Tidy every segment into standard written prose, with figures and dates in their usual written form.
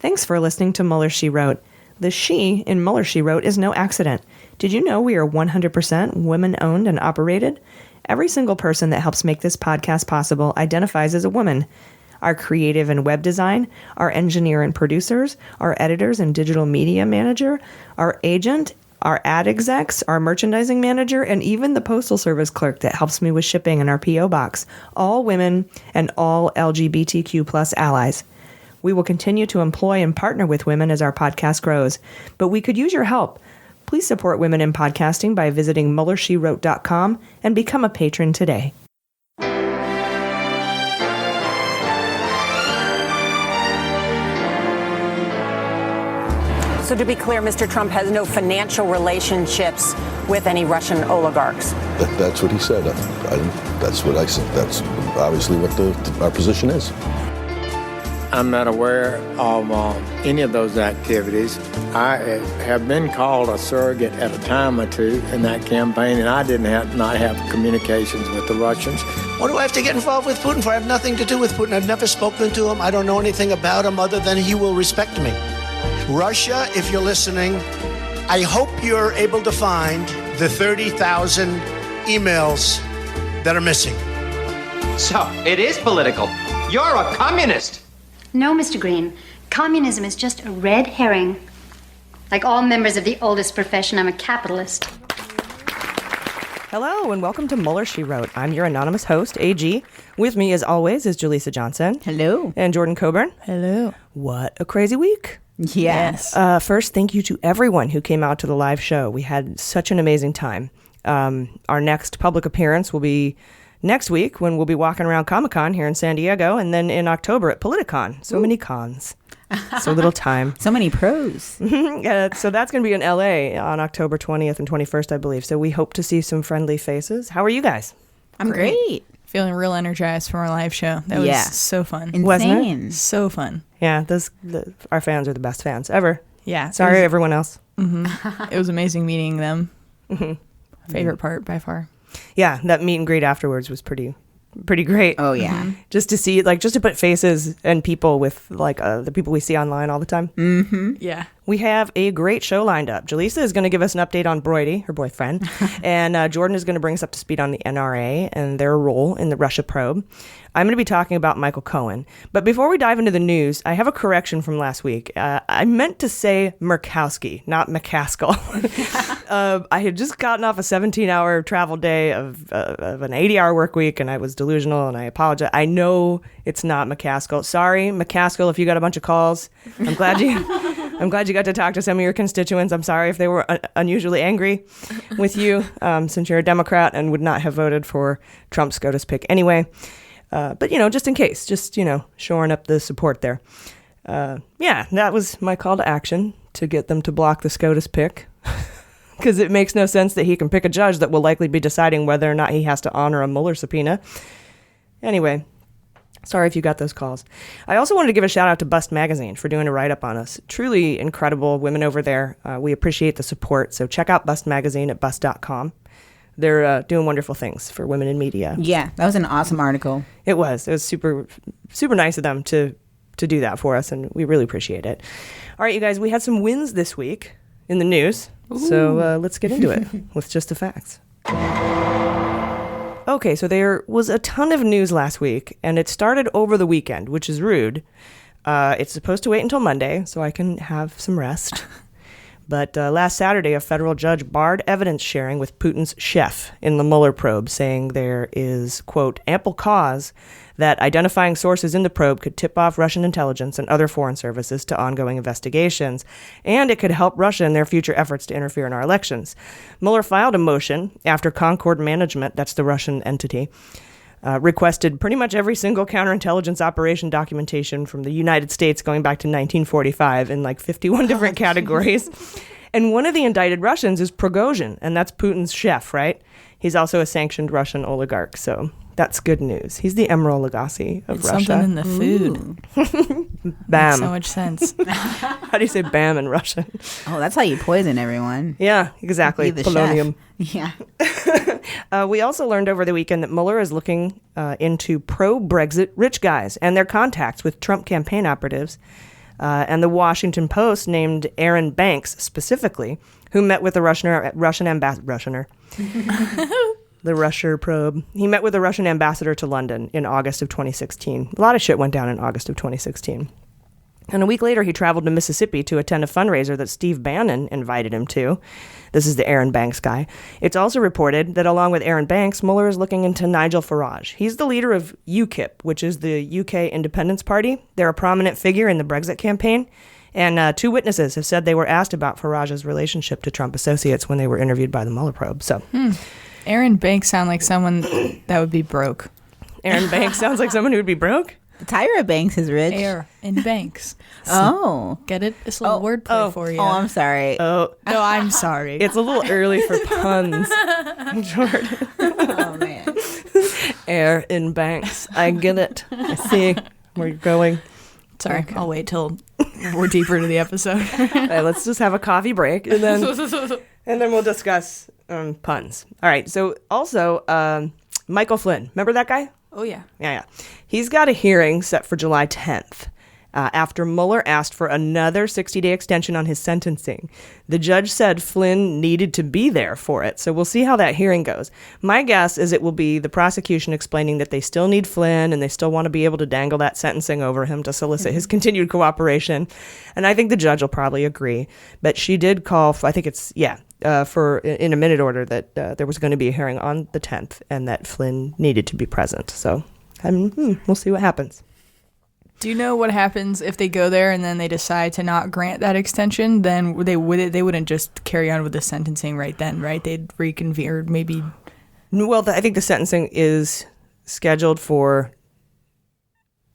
Thanks for listening to Mueller, She Wrote. The she in Mueller, She Wrote is no accident. Did you know we are 100% women-owned and operated? Every single person that helps make this podcast possible identifies as a woman. Our creative and web design, our engineer and producers, our editors and digital media manager, our agent, our ad execs, our merchandising manager, and even the postal service clerk that helps me with shipping in our P.O. box. All women and all LGBTQ plus allies. We will continue to employ and partner with women as our podcast grows, but we could use your help. Please support women in podcasting by visiting MuellerSheWrote.com and become a patron today. So to be clear, Mr. Trump has no financial relationships with any Russian oligarchs. That's what he said. That's what I said. That's obviously what our position is. I'm not aware of any of those activities. I have been called a surrogate at a time or two in that campaign, and I did not have communications with the Russians. What do I have to get involved with Putin for? I have nothing to do with Putin. I've never spoken to him. I don't know anything about him other than he will respect me. Russia, if you're listening, I hope you're able to find the 30,000 emails that are missing. So, it is political. You're a communist. No, Mr. Green. Communism is just a red herring. Like all members of the oldest profession, I'm a capitalist. Hello, and welcome to Mueller, She Wrote. I'm your anonymous host, AG. With me, as always, is Jaleesa Johnson. Hello. And Jordan Coburn. Hello. What a crazy week. Yes. First, thank you to everyone who came out to the live show. We had such an amazing time. Our next public appearance will be next week when we'll be walking around Comic-Con here in San Diego, and then in October at Politicon. So many cons. So little time. So many pros. So that's going to be in LA on October 20th and 21st, I believe. So we hope to see some friendly faces. How are you guys? I'm great. Feeling real energized from our live show. That was so fun. Insane. Wasn't it? So fun. Yeah, our fans are the best fans ever. Yeah. Sorry, everyone else. Mm-hmm. It was amazing meeting them. Mm-hmm. Favorite part by far. Yeah, that meet and greet afterwards was pretty great. Oh, yeah. Mm-hmm. Just to see, just to put faces and people with, the people we see online all the time. Mm-hmm. Yeah. We have a great show lined up. Jaleesa is going to give us an update on Broidy, her boyfriend, and Jordan is going to bring us up to speed on the NRA and their role in the Russia probe. I'm going to be talking about Michael Cohen. But before we dive into the news, I have a correction from last week. I meant to say Murkowski, not McCaskill. I had just gotten off a 17-hour travel day of an 80-hour work week, and I was delusional, and I apologize. I know it's not McCaskill. Sorry, McCaskill, if you got a bunch of calls. I'm glad you got to talk to some of your constituents. I'm sorry if they were unusually angry with you, since you're a Democrat and would not have voted for Trump's SCOTUS pick anyway. But, just in case, shoring up the support there. That was my call to action, to get them to block the SCOTUS pick. Because it makes no sense that he can pick a judge that will likely be deciding whether or not he has to honor a Mueller subpoena. Anyway, sorry if you got those calls. I also wanted to give a shout out to Bust Magazine for doing a write-up on us. Truly incredible women over there. We appreciate the support. So check out Bust Magazine at bust.com. They're doing wonderful things for women in media. Yeah, that was an awesome article. It was super, super nice of them to do that for us, and we really appreciate it. All right, you guys, we had some wins this week in the news. Ooh. So let's get into it with just the facts. Okay, so there was a ton of news last week, and it started over the weekend, which is rude. It's supposed to wait until Monday, so I can have some rest. But last Saturday, a federal judge barred evidence sharing with Putin's chef in the Mueller probe, saying there is, quote, ample cause that identifying sources in the probe could tip off Russian intelligence and other foreign services to ongoing investigations, and it could help Russia in their future efforts to interfere in our elections. Mueller filed a motion after Concord Management, that's the Russian entity, requested pretty much every single counterintelligence operation documentation from the United States going back to 1945 in 51 different categories. And one of the indicted Russians is Prigozhin, and that's Putin's chef, right? He's also a sanctioned Russian oligarch, so that's good news. He's the Emeril Lagasse of Russia. Something in the food. Bam. Makes so much sense. How do you say bam in Russian? Oh, that's how you poison everyone. Yeah, exactly. Polonium. Yeah. We also learned over the weekend that Mueller is looking into pro-Brexit rich guys and their contacts with Trump campaign operatives. And the Washington Post named Aaron Banks specifically, who met with the Russian ambassador. The Russia probe. He met with the Russian ambassador to London in August of 2016. A lot of shit went down in August of 2016. And a week later, he traveled to Mississippi to attend a fundraiser that Steve Bannon invited him to. This is the Aaron Banks guy. It's also reported that along with Aaron Banks, Mueller is looking into Nigel Farage. He's the leader of UKIP, which is the UK Independence Party. They're a prominent figure in the Brexit campaign. And 2 witnesses have said they were asked about Farage's relationship to Trump associates when they were interviewed by the Mueller probe. So, Aaron Banks sound like someone that would be broke. Aaron Banks sounds like someone who would be broke? Tyra Banks is rich. Aaron Banks. Oh. Get it? It's a little wordplay for you. Oh, I'm sorry. Oh, no, I'm sorry. It's a little early for puns, Jordan. Oh, man. Aaron Banks. I get it. I see where you're going. Sorry, okay. I'll wait till we're deeper into the episode. All right, let's just have a coffee break and then we'll discuss puns. All right. So also, Michael Flynn. Remember that guy? Oh, yeah. Yeah. He's got a hearing set for July 10th after Mueller asked for another 60-day extension on his sentencing. The judge said Flynn needed to be there for it, so we'll see how that hearing goes. My guess is it will be the prosecution explaining that they still need Flynn and they still want to be able to dangle that sentencing over him to solicit his continued cooperation. And I think the judge will probably agree. But she did call, I think it's, for in a minute order that there was going to be a hearing on the 10th and that Flynn needed to be present. So we'll see what happens. Do you know what happens if they go there and then they decide to not grant that extension? Then they wouldn't just carry on with the sentencing right then, right? They'd reconvene or maybe. Well, I think the sentencing is scheduled for.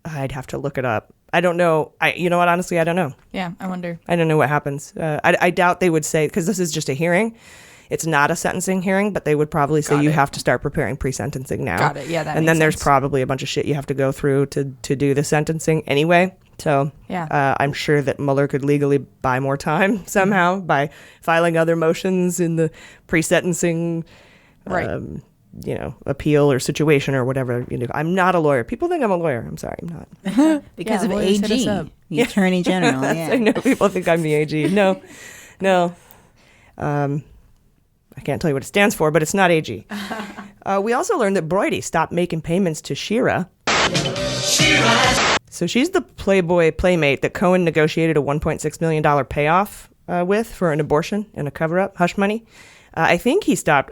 I'd have to look it up. I don't know. You know what? Honestly, I don't know. Yeah, I wonder. I don't know what happens. I doubt they would say, because this is just a hearing. It's not a sentencing hearing, but they would probably say you have to start preparing pre-sentencing now. Got it. Yeah, that and makes then there's sense. probably a bunch of shit you have to go through to do the sentencing anyway. So I'm sure that Mueller could legally buy more time somehow by filing other motions in the pre-sentencing appeal or situation or whatever. I'm not a lawyer. People think I'm a lawyer. I'm sorry, I'm not. Because of AG, the Attorney General. Yeah. I know people think I'm the AG. No. I can't tell you what it stands for, but it's not AG. We also learned that Broidy stopped making payments to Shira. So she's the Playboy playmate that Cohen negotiated a $1.6 million payoff with for an abortion and a cover-up, hush money. I think he stopped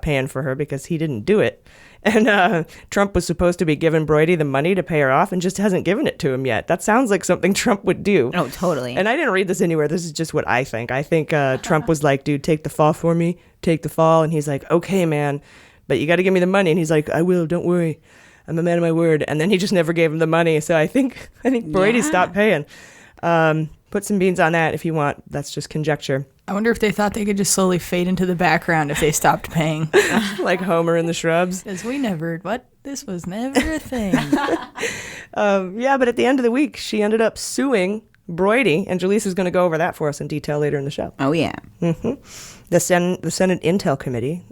paying for her because he didn't do it. And Trump was supposed to be giving Broidy the money to pay her off and just hasn't given it to him yet. That sounds like something Trump would do. Oh, totally. And I didn't read this anywhere. This is just what I think. I think Trump was like, dude, take the fall for me. Take the fall. And he's like, okay, man, but you got to give me the money. And he's like, I will. Don't worry. I'm a man of my word. And then he just never gave him the money. So I think Broidy stopped paying. Put some beans on that if you want. That's just conjecture. I wonder if they thought they could just slowly fade into the background if they stopped paying. Like Homer in the Shrubs. Because this was never a thing. But at the end of the week, she ended up suing Broidy, and Jaleesa is going to go over that for us in detail later in the show. Oh, yeah. Mm-hmm. The Senate Intel Committee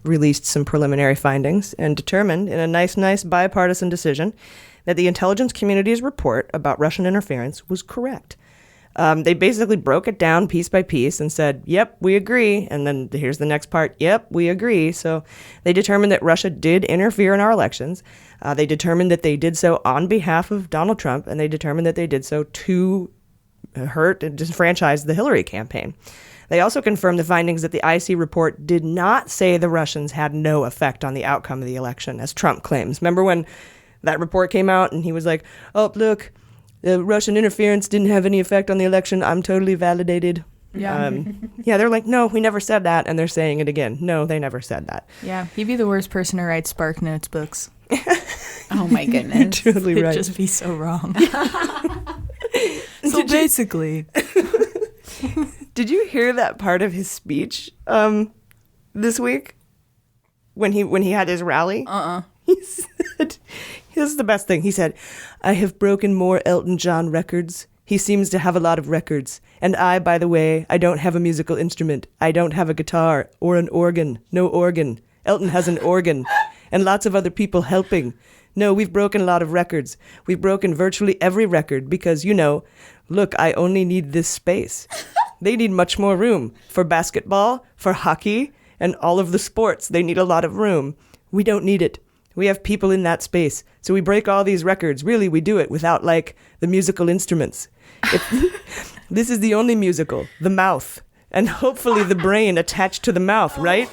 released some preliminary findings and determined in a nice bipartisan decision that the intelligence community's report about Russian interference was correct. They basically broke it down piece by piece and said, yep, we agree. And then here's the next part. Yep, we agree. So they determined that Russia did interfere in our elections. They determined that they did so on behalf of Donald Trump, and they determined that they did so to hurt and disenfranchise the Hillary campaign. They also confirmed the findings that the IC report did not say the Russians had no effect on the outcome of the election, as Trump claims. Remember when that report came out and he was like, oh, look, the Russian interference didn't have any effect on the election. I'm totally validated. Yeah. They're like, no, we never said that. And they're saying it again. No, they never said that. Yeah, he'd be the worst person to write Spark Notes books. Oh, my goodness. You're totally right. It'd just be so wrong. So basically. Did you hear that part of his speech this week when he had his rally? He said, this is the best thing. He said, I have broken more Elton John records. He seems to have a lot of records. And I, by the way, I don't have a musical instrument. I don't have a guitar or an organ. No organ. Elton has an organ. And lots of other people helping. No, we've broken a lot of records. We've broken virtually every record because, look, I only need this space. They need much more room. For basketball, for hockey, and all of the sports, they need a lot of room. We don't need it. We have people in that space. So we break all these records. Really, we do it without, like, the musical instruments. This is the only musical, the mouth. And hopefully the brain attached to the mouth, right?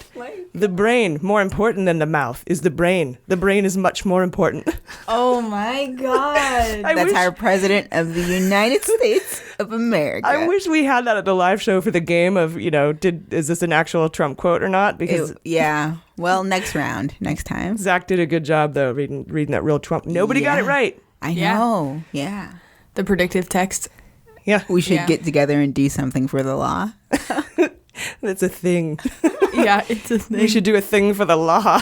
The brain, more important than the mouth, is the brain. The brain is much more important. Oh my God. That's our president of the United States of America. I wish we had that at the live show for the game of, is this an actual Trump quote or not? Because yeah. Well, next round, next time. Zach did a good job, though, reading that real Trump. Nobody got it right. I know. Yeah. The predictive text. Yeah. We should get together and do something for the law. That's a thing. Yeah, it's a thing. We should do a thing for the law.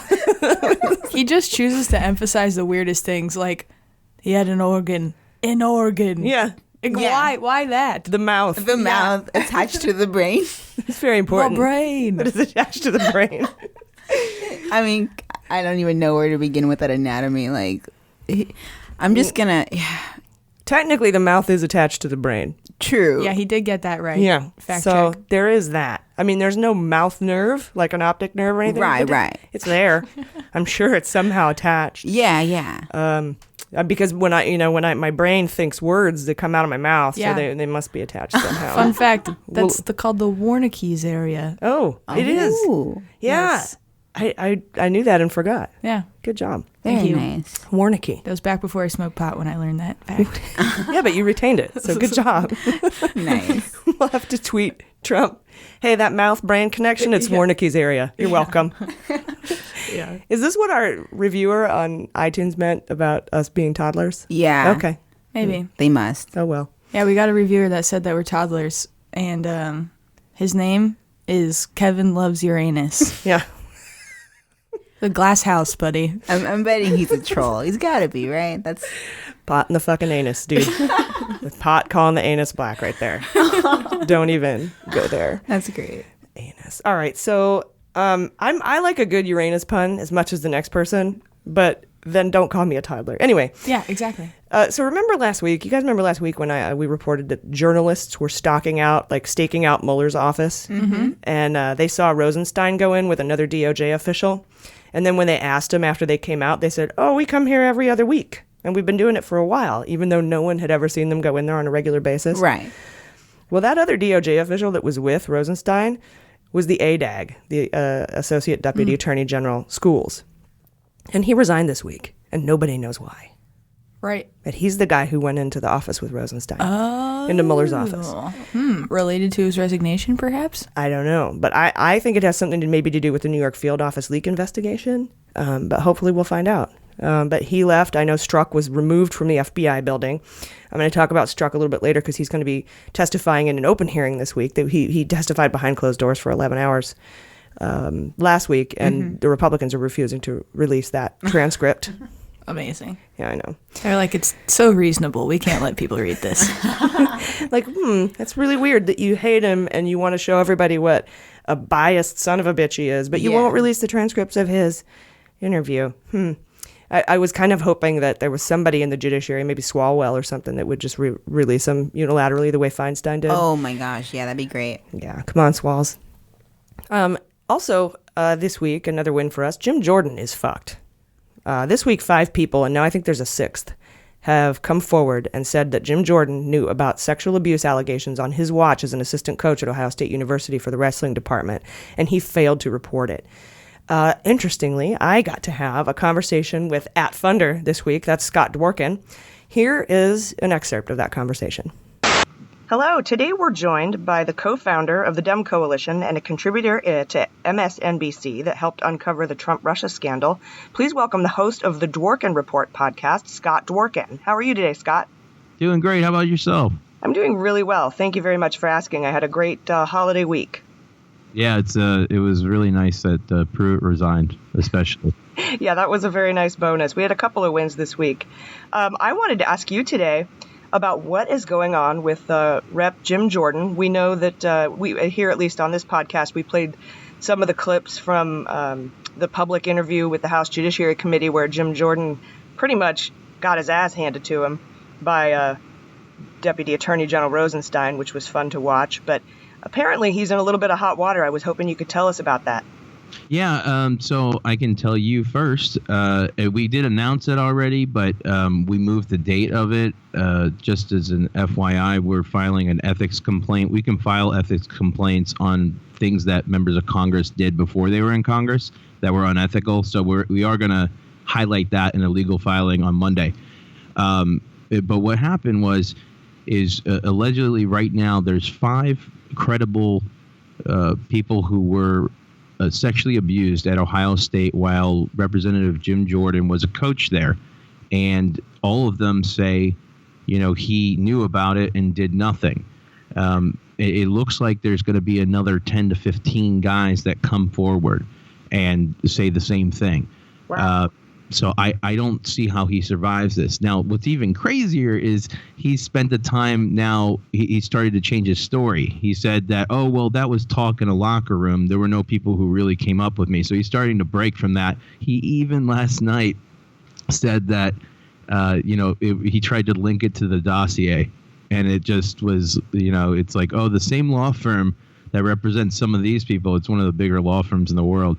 He just chooses to emphasize the weirdest things, like he had an organ. An organ. Yeah. Like, why that? The mouth. The mouth attached to the brain. It's very important. The brain. That is attached to the brain. I mean, I don't even know where to begin with that anatomy. Like, I'm just gonna... Technically, the mouth is attached to the brain. True. Yeah, he did get that right. Yeah. Fact so check. there is that. I mean, there's no mouth nerve, like an optic nerve or anything. Right. It's there. I'm sure it's somehow attached. Yeah. Because when my brain thinks words, they come out of my mouth, so they must be attached somehow. Fun fact, that's called the Wernicke's area. Oh, it is. Yeah. Yes. I knew that and forgot. Yeah. Good job. Very nice. Wernicke. That was back before I smoked pot when I learned that fact. Yeah, but you retained it, so good job. Nice. We'll have to tweet Trump. Hey, that mouth-brain connection, it's Wernicke's area. You're welcome. Yeah. Is this what our reviewer on iTunes meant about us being toddlers? Yeah. Okay. Maybe. They must. Oh, well. Yeah, we got a reviewer that said that we're toddlers, and his name is Kevin Loves Uranus. Yeah. The glass house, buddy. I'm betting he's a troll. He's got to be, right? That's pot in the fucking anus, dude. The pot calling the anus black right there. Don't even go there. That's great. Anus. All right, so I like a good Uranus pun as much as the next person, but then don't call me a toddler. Anyway. Yeah, exactly. So remember last week? You guys remember last week when we reported that journalists were staking out Mueller's office, and they saw Rosenstein go in with another DOJ official. And then when they asked him after they came out, they said, "Oh, we come here every other week. And we've been doing it for a while," even though no one had ever seen them go in there on a regular basis. Right. Well, that other DOJ official that was with Rosenstein was the ADAG, the Associate Deputy Attorney General Schools. And he resigned this week, and nobody knows why. Right. But he's the guy who went into the office with Rosenstein. Into Mueller's office. Related to his resignation, perhaps? I don't know. But I think it has something to do with the New York field office leak investigation. But hopefully we'll find out. But he left. I know Strzok was removed from the FBI building. I'm going to talk about Strzok a little bit later because he's going to be testifying in an open hearing this week. He testified behind closed doors for 11 hours last week, and the Republicans are refusing to release that transcript. Amazing. Yeah, I know. They're like, it's so reasonable. We can't let people read this. Like, that's really weird that you hate him and you want to show everybody what a biased son of a bitch he is, but you won't release the transcripts of his interview. I was kind of hoping that there was somebody in the judiciary, maybe Swalwell or something, that would just release him unilaterally the way Feinstein did. Oh my gosh, yeah, that'd be great. Yeah, come on, Swalls. Also, this week, another win for us. Jim Jordan is fucked. This week, 5 people, and now I think there's a 6th, have come forward and said that Jim Jordan knew about sexual abuse allegations on his watch as an assistant coach at Ohio State University for the wrestling department, and he failed to report it. Interestingly, I got to have a conversation with @Funder this week. That's Scott Dworkin. Here is an excerpt of that conversation. Hello, today we're joined by the co-founder of the Dem Coalition and a contributor to MSNBC that helped uncover the Trump-Russia scandal. Please welcome the host of the Dworkin Report podcast, Scott Dworkin. How are you today, Scott? Doing great. How about yourself? I'm doing really well. Thank you very much for asking. I had a great holiday week. Yeah, it was really nice that Pruitt resigned, especially. Yeah, that was a very nice bonus. We had a couple of wins this week. I wanted to ask you today about what is going on with Rep. Jim Jordan. We know that we here, at least on this podcast, we played some of the clips from the public interview with the House Judiciary Committee where Jim Jordan pretty much got his ass handed to him by Deputy Attorney General Rosenstein, which was fun to watch. But apparently he's in a little bit of hot water. I was hoping you could tell us about that. Yeah, so I can tell you first. We did announce it already, but we moved the date of it. Just as an FYI, we're filing an ethics complaint. We can file ethics complaints on things that members of Congress did before they were in Congress that were unethical. So we are going to highlight that in a legal filing on Monday. But what happened is allegedly right now there's 5 credible people who were sexually abused at Ohio State while Representative Jim Jordan was a coach there. And all of them say, he knew about it and did nothing. It looks like there's going to be another 10 to 15 guys that come forward and say the same thing. Wow. So I don't see how he survives this. Now, what's even crazier is he spent the time now, he started to change his story. He said that, that was talk in a locker room. There were no people who really came up with me. So he's starting to break from that. He even last night said that, he tried to link it to the dossier. And it just was, it's like, the same law firm that represents some of these people, it's one of the bigger law firms in the world,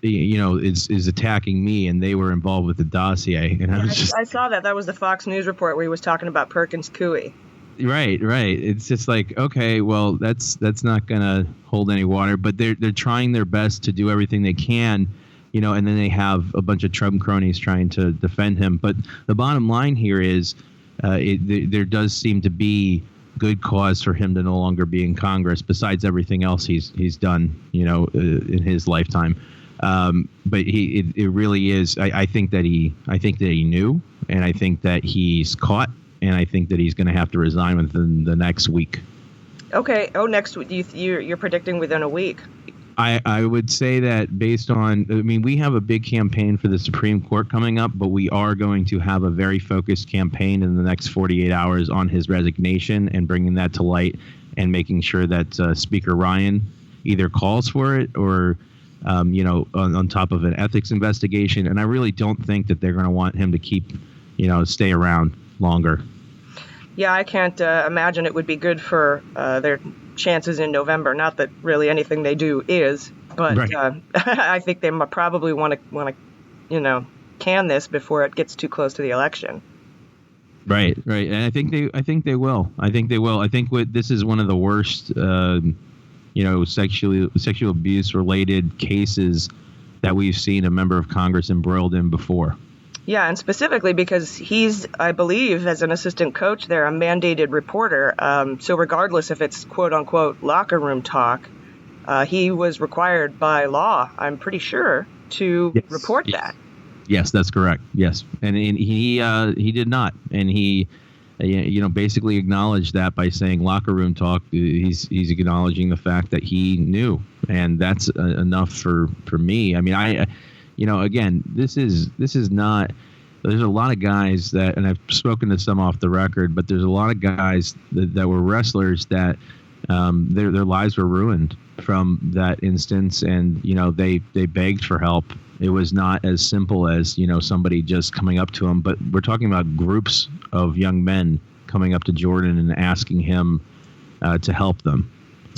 is attacking me, and they were involved with the dossier. And I saw that. That was the Fox News report where he was talking about Perkins Coie. Right. It's just like, okay, well, that's not going to hold any water. But they're trying their best to do everything they can, and then they have a bunch of Trump cronies trying to defend him. But the bottom line here is there does seem to be good cause for him to no longer be in Congress, besides everything else he's done, in his lifetime. But it really is. I think that he knew, and I think that he's caught, and I think that he's going to have to resign within the next week. Okay. Next week. You're predicting within a week. I would say that based on, we have a big campaign for the Supreme Court coming up, but we are going to have a very focused campaign in the next 48 hours on his resignation and bringing that to light and making sure that Speaker Ryan either calls for it or on top of an ethics investigation. And I really don't think that they're going to want him to stay around longer. Yeah, I can't imagine it would be good for their chances in November. Not that really anything they do is, but right. I think they probably want to can this before it gets too close to the election. Right. And I think they will. I think this is one of the worst sexual abuse related cases that we've seen a member of Congress embroiled in before. Yeah, and specifically because he's, I believe, as an assistant coach there, a mandated reporter. So regardless if it's quote unquote locker room talk, he was required by law, I'm pretty sure, to report that. Yes, that's correct. Yes, and he did not, and he basically acknowledged that by saying locker room talk. He's acknowledging the fact that he knew, and that's enough for me. Again, this is not. There's a lot of guys that, and I've spoken to some off the record, but there's a lot of guys that were wrestlers that their lives were ruined from that instance, and they begged for help. It was not as simple as somebody just coming up to him, but we're talking about groups of young men coming up to Jordan and asking him to help them.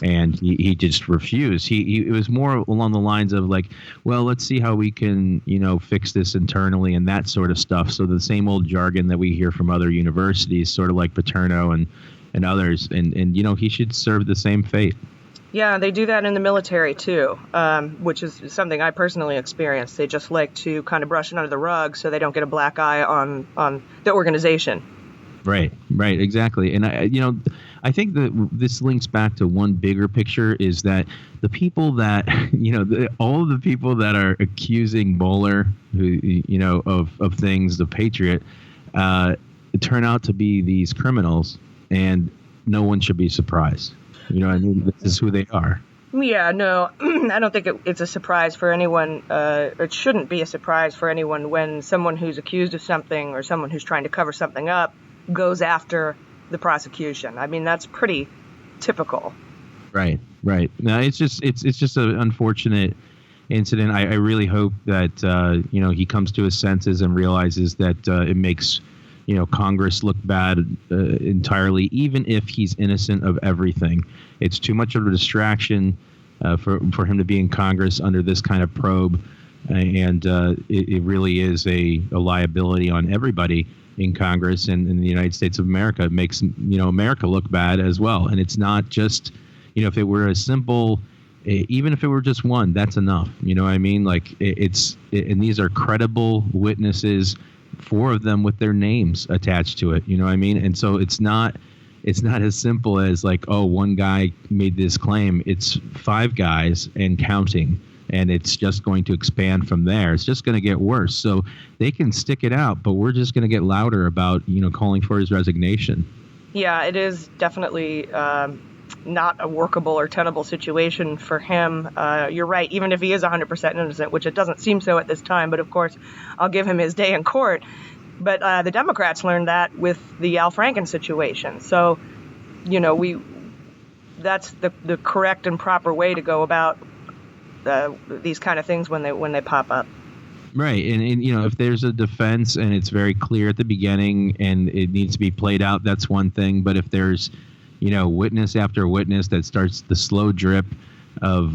And he just refused. It was more along the lines of like, well, let's see how we can, fix this internally and that sort of stuff. So the same old jargon that we hear from other universities, sort of like Paterno and others. And he should serve the same fate. Yeah, they do that in the military too, which is something I personally experienced. They just like to kind of brush it under the rug so they don't get a black eye on the organization. Right, exactly. And I think that this links back to one bigger picture, is that the people that, all of the people that are accusing Bowler, of things, the Patriot, turn out to be these criminals, and no one should be surprised. This is who they are. Yeah, no, I don't think it's a surprise for anyone. It shouldn't be a surprise for anyone when someone who's accused of something or someone who's trying to cover something up goes after the prosecution. That's pretty typical. Right. No, it's just an unfortunate incident. I really hope that he comes to his senses and realizes that it makes Congress look bad entirely, even if he's innocent of everything. It's too much of a distraction for him to be in Congress under this kind of probe, and it really is a liability on everybody in Congress and in the United States of America. It makes America look bad as well. And it's not just if it were a simple, even if it were just one, that's enough. You know what I mean? Like and these are credible witnesses, 4 of them with their names attached to it. You know what I mean? And so it's not as simple as like, oh, one guy made this claim. It's 5 guys and counting. And it's just going to expand from there. It's just going to get worse. So they can stick it out, but we're just going to get louder about, calling for his resignation. Yeah, it is definitely not a workable or tenable situation for him. You're right, even if he is 100% innocent, which it doesn't seem so at this time. But of course, I'll give him his day in court. But the Democrats learned that with the Al Franken situation. So, that's the correct and proper way to go about these kind of things when they pop up. Right. And if there's a defense and it's very clear at the beginning and it needs to be played out, that's one thing. But if there's, witness after witness that starts the slow drip of,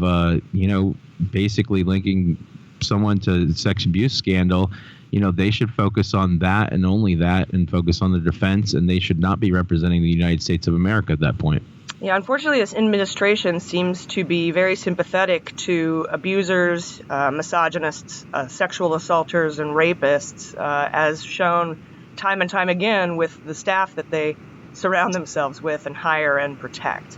basically linking someone to sex abuse scandal, they should focus on that and only that and focus on the defense. And they should not be representing the United States of America at that point. Yeah, unfortunately, this administration seems to be very sympathetic to abusers, misogynists, sexual assaulters, and rapists, as shown time and time again with the staff that they surround themselves with and hire and protect.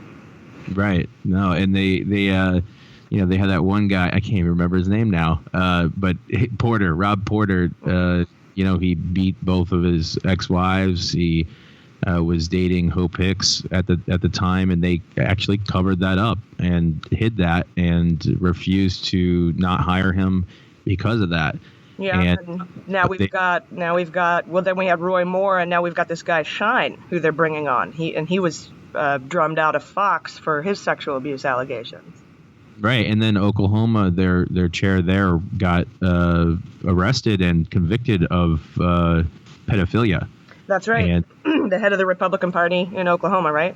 Right. No, and they had that one guy, I can't even remember his name now, but Rob Porter, he beat both of his ex-wives. He was dating Hope Hicks at the time, and they actually covered that up and hid that and refused to not hire him because of that. Yeah, and now we've got well, then we have Roy Moore, and now we've got this guy Shine, who they're bringing on. He was drummed out of Fox for his sexual abuse allegations. Right, and then Oklahoma, their chair there got arrested and convicted of pedophilia. That's right. And the head of the Republican Party in Oklahoma, right?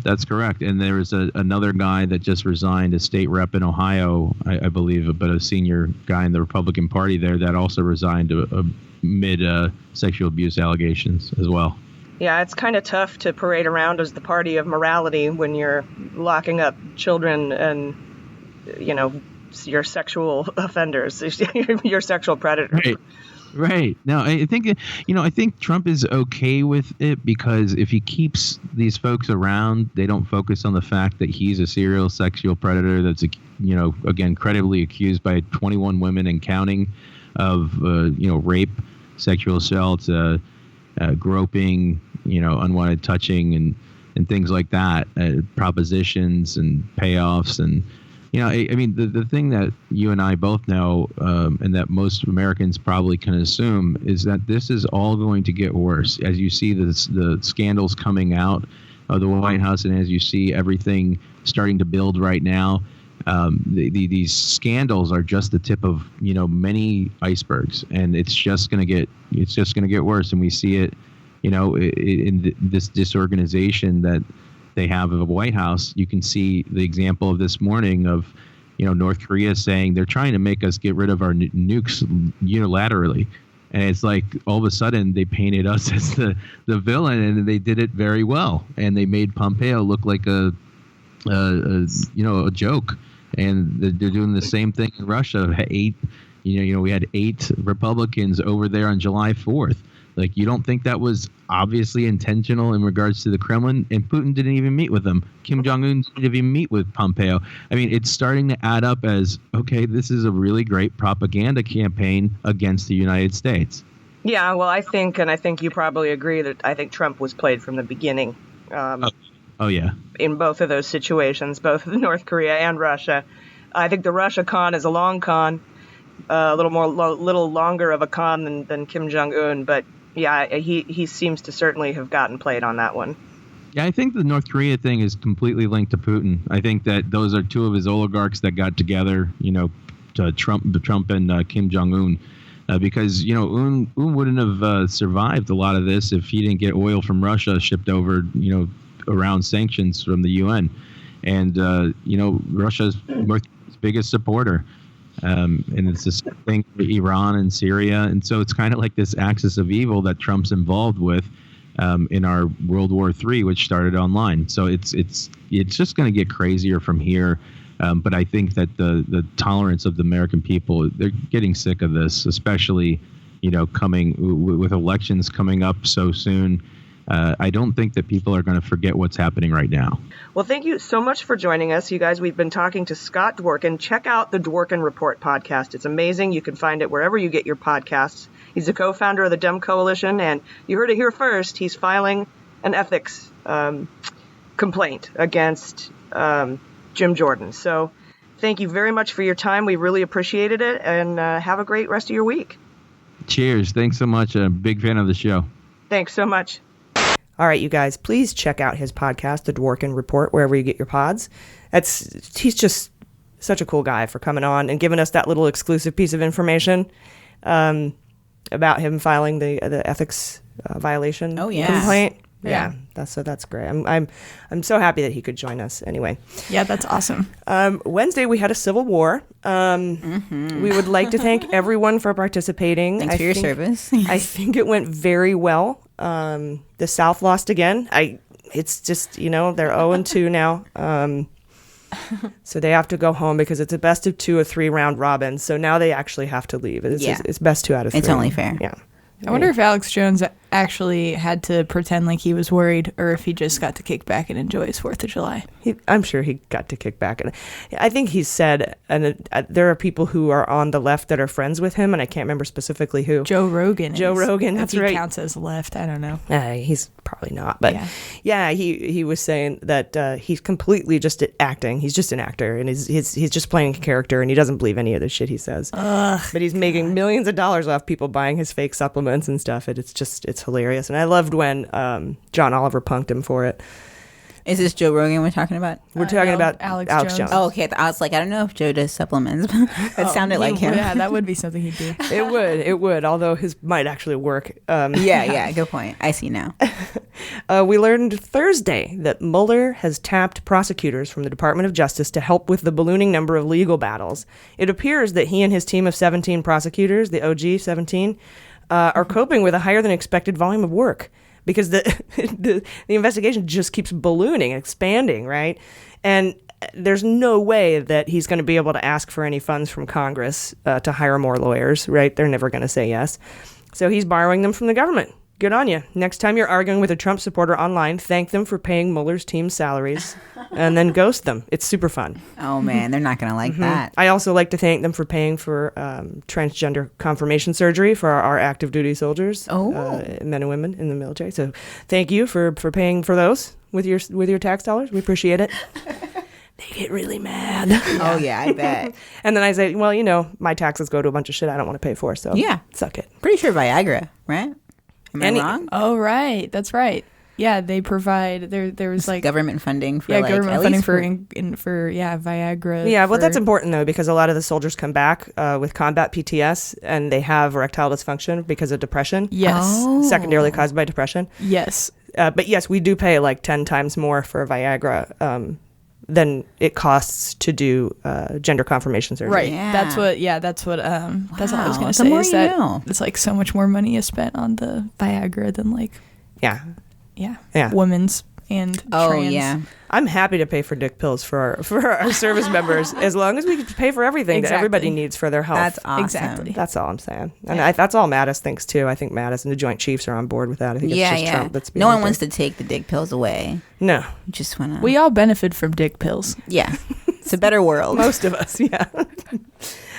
That's correct. And there was another guy that just resigned, a state rep in Ohio, I believe, but a senior guy in the Republican Party there that also resigned amid sexual abuse allegations as well. Yeah, it's kind of tough to parade around as the party of morality when you're locking up children and, your sexual offenders, your sexual predators. Right. Now, I think Trump is okay with it because if he keeps these folks around, they don't focus on the fact that he's a serial sexual predator that's, again, credibly accused by 21 women and counting of, rape, sexual assault, groping, unwanted touching and things like that, propositions and payoffs and the thing that you and I both know and that most Americans probably can assume is that this is all going to get worse. As you see the scandals coming out of the White House and as you see everything starting to build right now, these scandals are just the tip of, many icebergs. And it's just going to get worse. And we see it, in this disorganization that they have of a White House. You can see the example of this morning of, North Korea saying they're trying to make us get rid of our nukes unilaterally. And it's like all of a sudden they painted us as the villain, and they did it very well. And they made Pompeo look like a joke. And they're doing the same thing in Russia. We had 8 Republicans over there on July 4th. Like, you don't think that was obviously intentional in regards to the Kremlin? And Putin didn't even meet with them. Kim Jong-un didn't even meet with Pompeo. I mean, it's starting to add up as, okay, this is a really great propaganda campaign against the United States. Yeah, well, I think you probably agree that I think Trump was played from the beginning. Oh, yeah. In both of those situations, both North Korea and Russia. I think the Russia con is a long con, a little longer of a con than Kim Jong-un, but yeah, he seems to certainly have gotten played on that one. Yeah, I think the North Korea thing is completely linked to Putin. I think that those are 2 of his oligarchs that got together, to Trump and Kim Jong-un. because Un wouldn't have survived a lot of this if he didn't get oil from Russia shipped over around sanctions from the UN, and Russia's biggest supporter. And it's this thing with Iran and Syria, and so it's kind of like this axis of evil that Trump's involved with in our World War III, which started online. So it's just going to get crazier from here. But I think that the tolerance of the American people, they're getting sick of this, especially coming with elections coming up so soon. I don't think that people are going to forget what's happening right now. Well, thank you so much for joining us, you guys. We've been talking to Scott Dworkin. Check out the Dworkin Report podcast. It's amazing. You can find it wherever you get your podcasts. He's a co-founder of the Dem Coalition, and you heard it here first. He's filing an ethics complaint against Jim Jordan. So thank you very much for your time. We really appreciated it, and have a great rest of your week. Cheers. Thanks so much. I'm a big fan of the show. Thanks so much. All right, you guys, please check out his podcast, The Dworkin Report, wherever you get your pods. He's just such a cool guy for coming on and giving us that little exclusive piece of information about him filing the ethics violation complaint. Yeah, that's great. I'm so happy that he could join us. Anyway, yeah, that's awesome. Wednesday we had a civil war. We would like to thank everyone for participating. Thanks for your service. I think it went very well. The South lost again. It's just they're 0-2 now. So they have to go home because it's a best of 2 or 3 round robin. So now they actually have to leave. It's best 2 out of 3. It's only fair. Yeah. I wonder if Alex Jones actually had to pretend like he was worried, or if he just got to kick back and enjoy his 4th of July. I'm sure he got to kick back. And I think he said, and there are people who are on the left that are friends with him, and I can't remember specifically who. Joe Rogan, that's right. He counts as left. I don't know. He's probably not. But yeah he was saying that he's completely just acting. He's just an actor, and he's just playing a character, and he doesn't believe any of the shit he says. But he's making millions of dollars off people buying his fake supplements and stuff. It's hilarious. And I loved when John Oliver punked him for it. Is this Joe Rogan we're talking about? We're talking about Alex Jones. Oh, okay. I was like, I don't know if Joe does supplements. That sounded like him. Yeah, that would be something he'd do. It would, although his might actually work. Yeah, good point. I see now. We learned Thursday that Mueller has tapped prosecutors from the Department of Justice to help with the ballooning number of legal battles. It appears that he and his team of 17 prosecutors, the OG 17, are coping with a higher than expected volume of work. Because the investigation just keeps ballooning, expanding, right? And there's no way that he's going to be able to ask for any funds from Congress to hire more lawyers, right? They're never going to say yes. So he's borrowing them from the government. Good on you. Next time you're arguing with a Trump supporter online, thank them for paying Mueller's team's salaries and then ghost them. It's super fun. Oh, man, they're not going to like that. I also like to thank them for paying for transgender confirmation surgery for our active duty soldiers, men and women in the military. So thank you for paying for those with your tax dollars. We appreciate it. They get really mad. Oh, yeah, I bet. And then I say, well, my taxes go to a bunch of shit I don't want to pay for, so suck it. Pretty sure Viagra, right? Am I wrong? Oh, right. That's right. Yeah, they provide, there was like government funding for government funding for Viagra. Yeah, well, that's important though, because a lot of the soldiers come back with combat PTS and they have erectile dysfunction because of depression. Yes. Secondarily caused by depression. Yes. But yes, we do pay like 10 times more for Viagra than it costs to do gender confirmation surgery. Right. Yeah. That's what that's what I was going to say, is that it's like so much more money is spent on the Viagra than like women's and trans. Yeah. I'm happy to pay for dick pills for our service members as long as we pay for everything that everybody needs for their health. That's awesome. Exactly. That's all I'm saying. And that's all Mattis thinks too. I think Mattis and the Joint Chiefs are on board with that. I think it's just Trump that's being no one wants to take the dick pills away. No. Just want to. We all benefit from dick pills. Yeah. It's a better world. Most of us, yeah.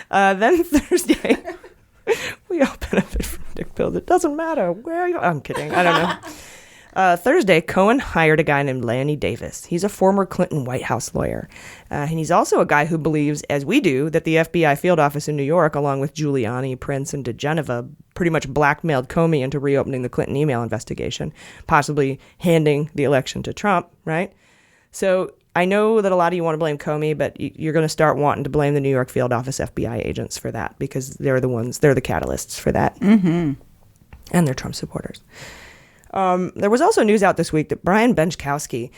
Then Thursday, we all benefit from dick pills. It doesn't matter where you. I'm kidding. I don't know. Thursday, Cohen hired a guy named Lanny Davis. He's a former Clinton White House lawyer. And he's also a guy who believes, as we do, that the FBI field office in New York, along with Giuliani, Prince, and DeGeneva, pretty much blackmailed Comey into reopening the Clinton email investigation, possibly handing the election to Trump, right? So I know that a lot of you want to blame Comey, but you're going to start wanting to blame the New York field office FBI agents for that because they're the catalysts for that. Mm-hmm. And they're Trump supporters. There was also news out this week that Brian Benchkowski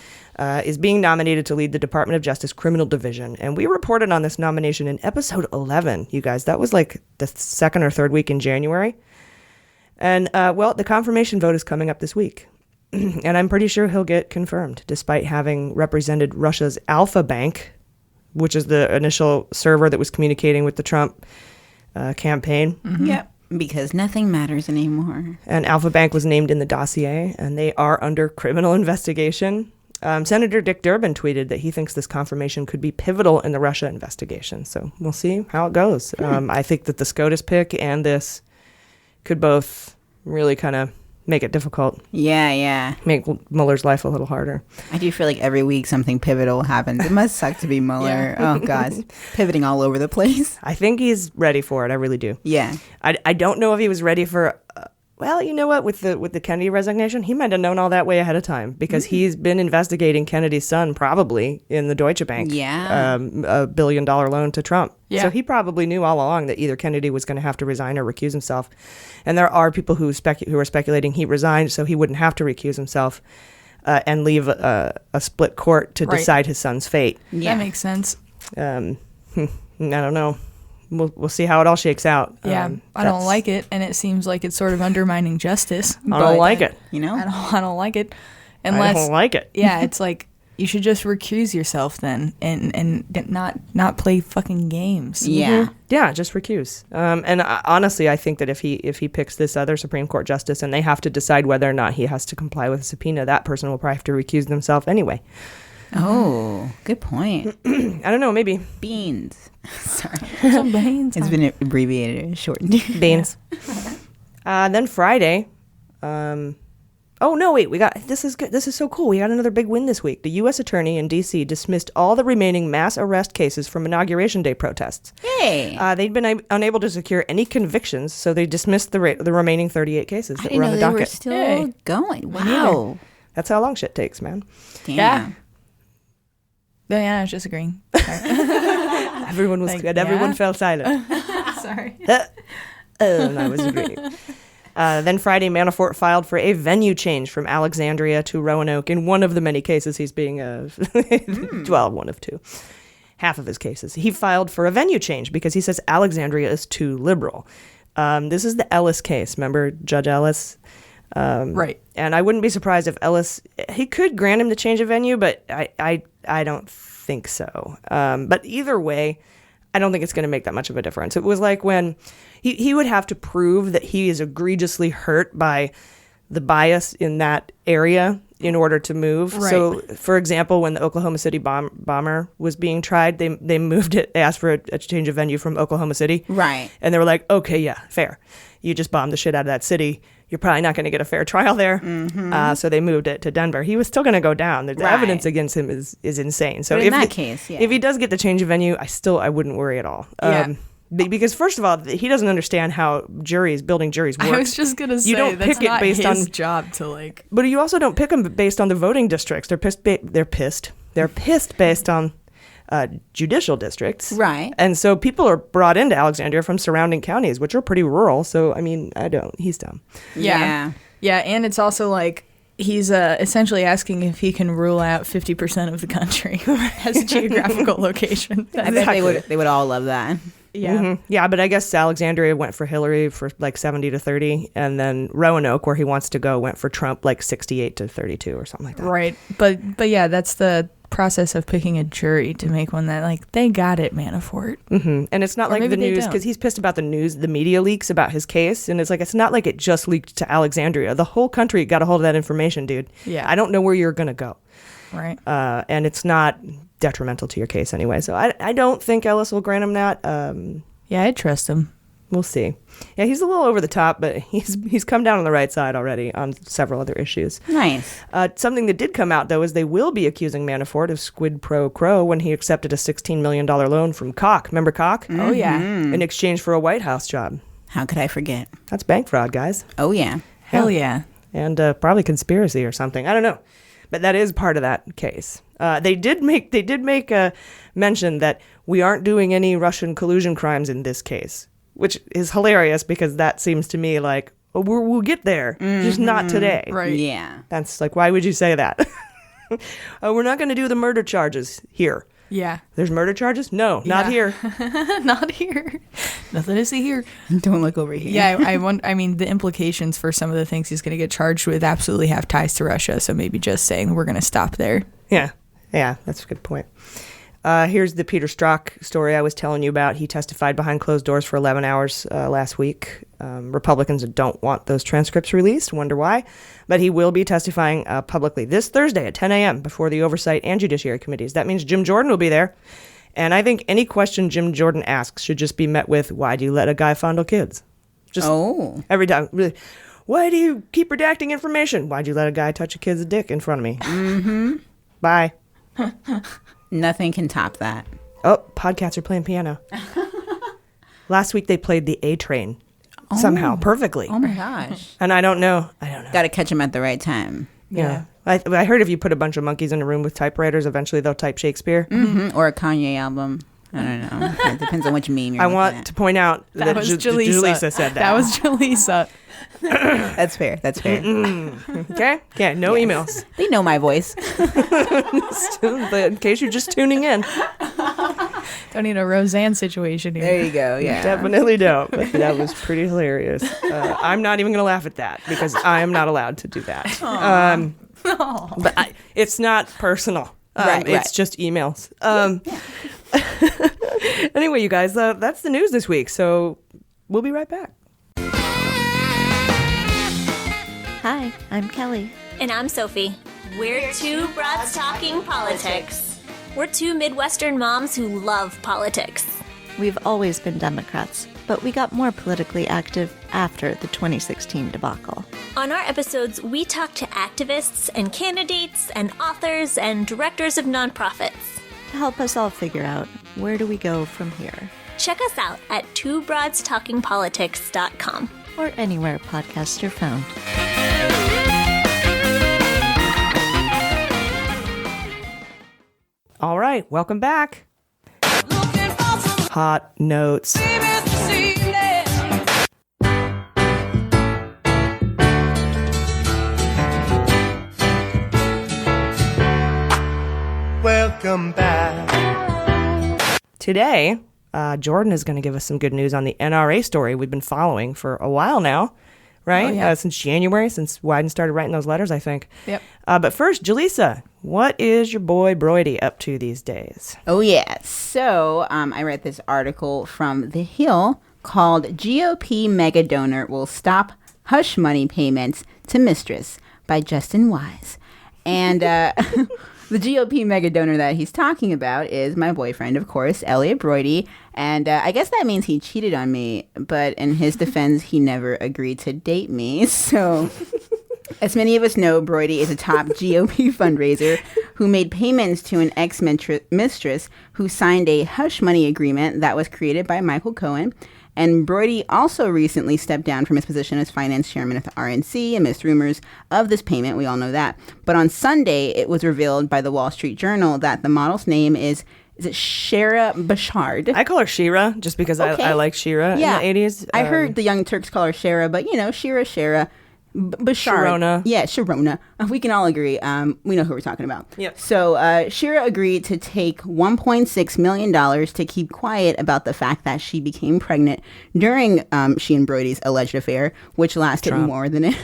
is being nominated to lead the Department of Justice Criminal Division. And we reported on this nomination in episode 11, you guys. That was like the second or third week in January. And, the confirmation vote is coming up this week. And I'm pretty sure he'll get confirmed, despite having represented Russia's Alpha Bank, which is the initial server that was communicating with the Trump campaign. Mm-hmm. Yep, because nothing matters anymore. And Alpha Bank was named in the dossier, and they are under criminal investigation. Senator Dick Durbin tweeted that he thinks this confirmation could be pivotal in the Russia investigation. So we'll see how it goes. I think that the SCOTUS pick and this could both really kind of make it difficult. Yeah. Make Mueller's life a little harder. I do feel like every week something pivotal happens. It must suck to be Mueller. Yeah. Oh, God. Pivoting all over the place. I think he's ready for it. I really do. Yeah. I don't know if he was ready for... well, you know what? With the Kennedy resignation, he might have known all that way ahead of time because he's been investigating Kennedy's son probably in the Deutsche Bank. Yeah. $1 billion loan to Trump. Yeah. So he probably knew all along that either Kennedy was going to have to resign or recuse himself. And there are people who are speculating he resigned so he wouldn't have to recuse himself and leave a split court to decide his son's fate. Yeah. That makes sense. I don't know. We'll see how it all shakes out. Yeah, I don't like it, and it seems like it's sort of undermining justice. I don't like it. You know, I don't like it. I don't like it. Yeah, it's like you should just recuse yourself then, and not play fucking games. Yeah, yeah, just recuse. And honestly, I think that if he picks this other Supreme Court justice, and they have to decide whether or not he has to comply with a subpoena, that person will probably have to recuse themselves anyway. Oh, good point. I don't know, maybe. Beans. Sorry. Some beans. It's been abbreviated, shortened. Beans. Then Friday. We got, this is good. This is so cool. We got another big win this week. The U.S. Attorney in D.C. dismissed all the remaining mass arrest cases from Inauguration Day protests. Yay. They'd been unable to secure any convictions, so they dismissed the remaining 38 cases that were on the docket. They were still going. Wow. That's how long shit takes, man. Damn. Yeah. Yeah, I was just agreeing. Everyone was good. Everyone fell silent. Sorry. I was agreeing. Then Friday, Manafort filed for a venue change from Alexandria to Roanoke in one of the many cases he's being, one of two. Half of his cases. He filed for a venue change because he says Alexandria is too liberal. This is the Ellis case. Remember Judge Ellis? Right. And I wouldn't be surprised if Ellis, he could grant him the change of venue, but I don't think so. But either way, I don't think it's going to make that much of a difference. It was like when he would have to prove that he is egregiously hurt by the bias in that area in order to move. Right. So, for example, when the Oklahoma City bomber was being tried, they moved it. They asked for a change of venue from Oklahoma City. Right. And they were like, okay, yeah, fair. You just bombed the shit out of that city. You're probably not going to get a fair trial there. Mm-hmm. So they moved it to Denver. He was still going to go down. The evidence against him is insane. So but in that case, yeah. If he does get the change of venue, I wouldn't worry at all. Yeah. Because first of all, he doesn't understand how building juries work. I was just going to say, you don't that's pick it not based his on job to like. But you also don't pick them based on the voting districts. They're pissed. They're pissed based on judicial districts. Right. And so people are brought into Alexandria from surrounding counties, which are pretty rural. So, I mean, he's dumb. Yeah. Yeah. And it's also like he's essentially asking if he can rule out 50% of the country as a geographical location. I bet they would all love that. Yeah. Mm-hmm. Yeah, but I guess Alexandria went for Hillary for like 70-30, and then Roanoke, where he wants to go, went for Trump like 68-32 or something like that. Right. But yeah, that's the process of picking a jury to make one that like they got it, Manafort. Mm-hmm. And it's not like the news, because he's pissed about the media leaks about his case, and it's not like it just leaked to Alexandria. The whole country got a hold of that information, dude. Yeah. I don't know where you're gonna go. Right. And it's not detrimental to your case anyway. So I don't think Ellis will grant him that. Yeah, I trust him. We'll see. Yeah, he's a little over the top, but he's come down on the right side already on several other issues. Nice. Something that did come out, though, is they will be accusing Manafort of squid pro quo when he accepted a $16 million loan from Koch. Remember Koch? Oh, yeah. In exchange for a White House job. How could I forget? That's bank fraud, guys. Oh, yeah. Hell yeah. And probably conspiracy or something. I don't know. But that is part of that case. They did make a mention that we aren't doing any Russian collusion crimes in this case, which is hilarious because that seems to me like, oh, we'll get there, just not today. Right. Yeah. That's like, why would you say that? We're not going to do the murder charges here. Yeah. There's murder charges? No, not here. Not here. Nothing to see here. Don't look over here. Yeah, I mean, the implications for some of the things he's going to get charged with absolutely have ties to Russia. So maybe just saying we're going to stop there. Yeah, that's a good point. Here's the Peter Strzok story I was telling you about. He testified behind closed doors for 11 hours last week. Republicans don't want those transcripts released. Wonder why. But he will be testifying publicly this Thursday at 10 a.m. before the Oversight and Judiciary Committees. That means Jim Jordan will be there. And I think any question Jim Jordan asks should just be met with, why do you let a guy fondle kids? Just every time. Really. Why do you keep redacting information? Why'd you let a guy touch a kid's dick in front of me? Mm-hmm. Bye. Nothing can top that. Oh, podcats are playing piano. Last week they played the A Train somehow perfectly. Oh my gosh. And I don't know. Got to catch them at the right time. Yeah. I heard if you put a bunch of monkeys in a room with typewriters, eventually they'll type Shakespeare. Mm-hmm. Or a Kanye album. I don't know. It depends on which meme you're I looking want at. to point out that was Jaleesa. Jaleesa said that. That was Jaleesa. That's fair. That's fair. Okay? Yeah, no emails. They know my voice. But in case you're just tuning in. Don't need a Roseanne situation here. There you go. Yeah. Definitely don't. But that was pretty hilarious. I'm not even going to laugh at that because I am not allowed to do that. But it's not personal. It's just emails. Anyway, you guys, that's the news this week. So we'll be right back. Hi, I'm Kelly. And I'm Sophie. We're two broads talking politics. We're two Midwestern moms who love politics. We've always been Democrats, but we got more politically active after the 2016 debacle. On our episodes, we talk to activists and candidates and authors and directors of nonprofits. To help us all figure out, where do we go from here? Check us out at twobroadstalkingpolitics.com. Or anywhere podcasts are found. All right, welcome back. Hot notes. Welcome back. Today, Jordan is going to give us some good news on the NRA story we've been following for a while now, right? Oh, yeah. Since January, since Wyden started writing those letters, I think. Yep. But first, Jaleesa, what is your boy Broidy up to these days? Oh, yeah. So I read this article from The Hill called GOP Mega Donor Will Stop Hush Money Payments to Mistress by Justin Wise. And the GOP mega donor that he's talking about is my boyfriend, of course, Elliot Broidy. And I guess that means he cheated on me. But in his defense, he never agreed to date me. So as many of us know, Broidy is a top GOP fundraiser who made payments to an ex-mistress who signed a hush money agreement that was created by Michael Cohen. And Broidy also recently stepped down from his position as finance chairman of the RNC amidst rumors of this payment. We all know that. But on Sunday, it was revealed by the Wall Street Journal that the model's name is it Shira Bashard? I call her Shira just because I like Shira in the 80s. I heard the Young Turks call her Shara, but Shira. Bashard. Sharona. Yeah, Sharona. We can all agree. We know who we're talking about. Yep. So Shira agreed to take $1.6 million to keep quiet about the fact that she became pregnant during she and Broidy's alleged affair, which lasted more than it.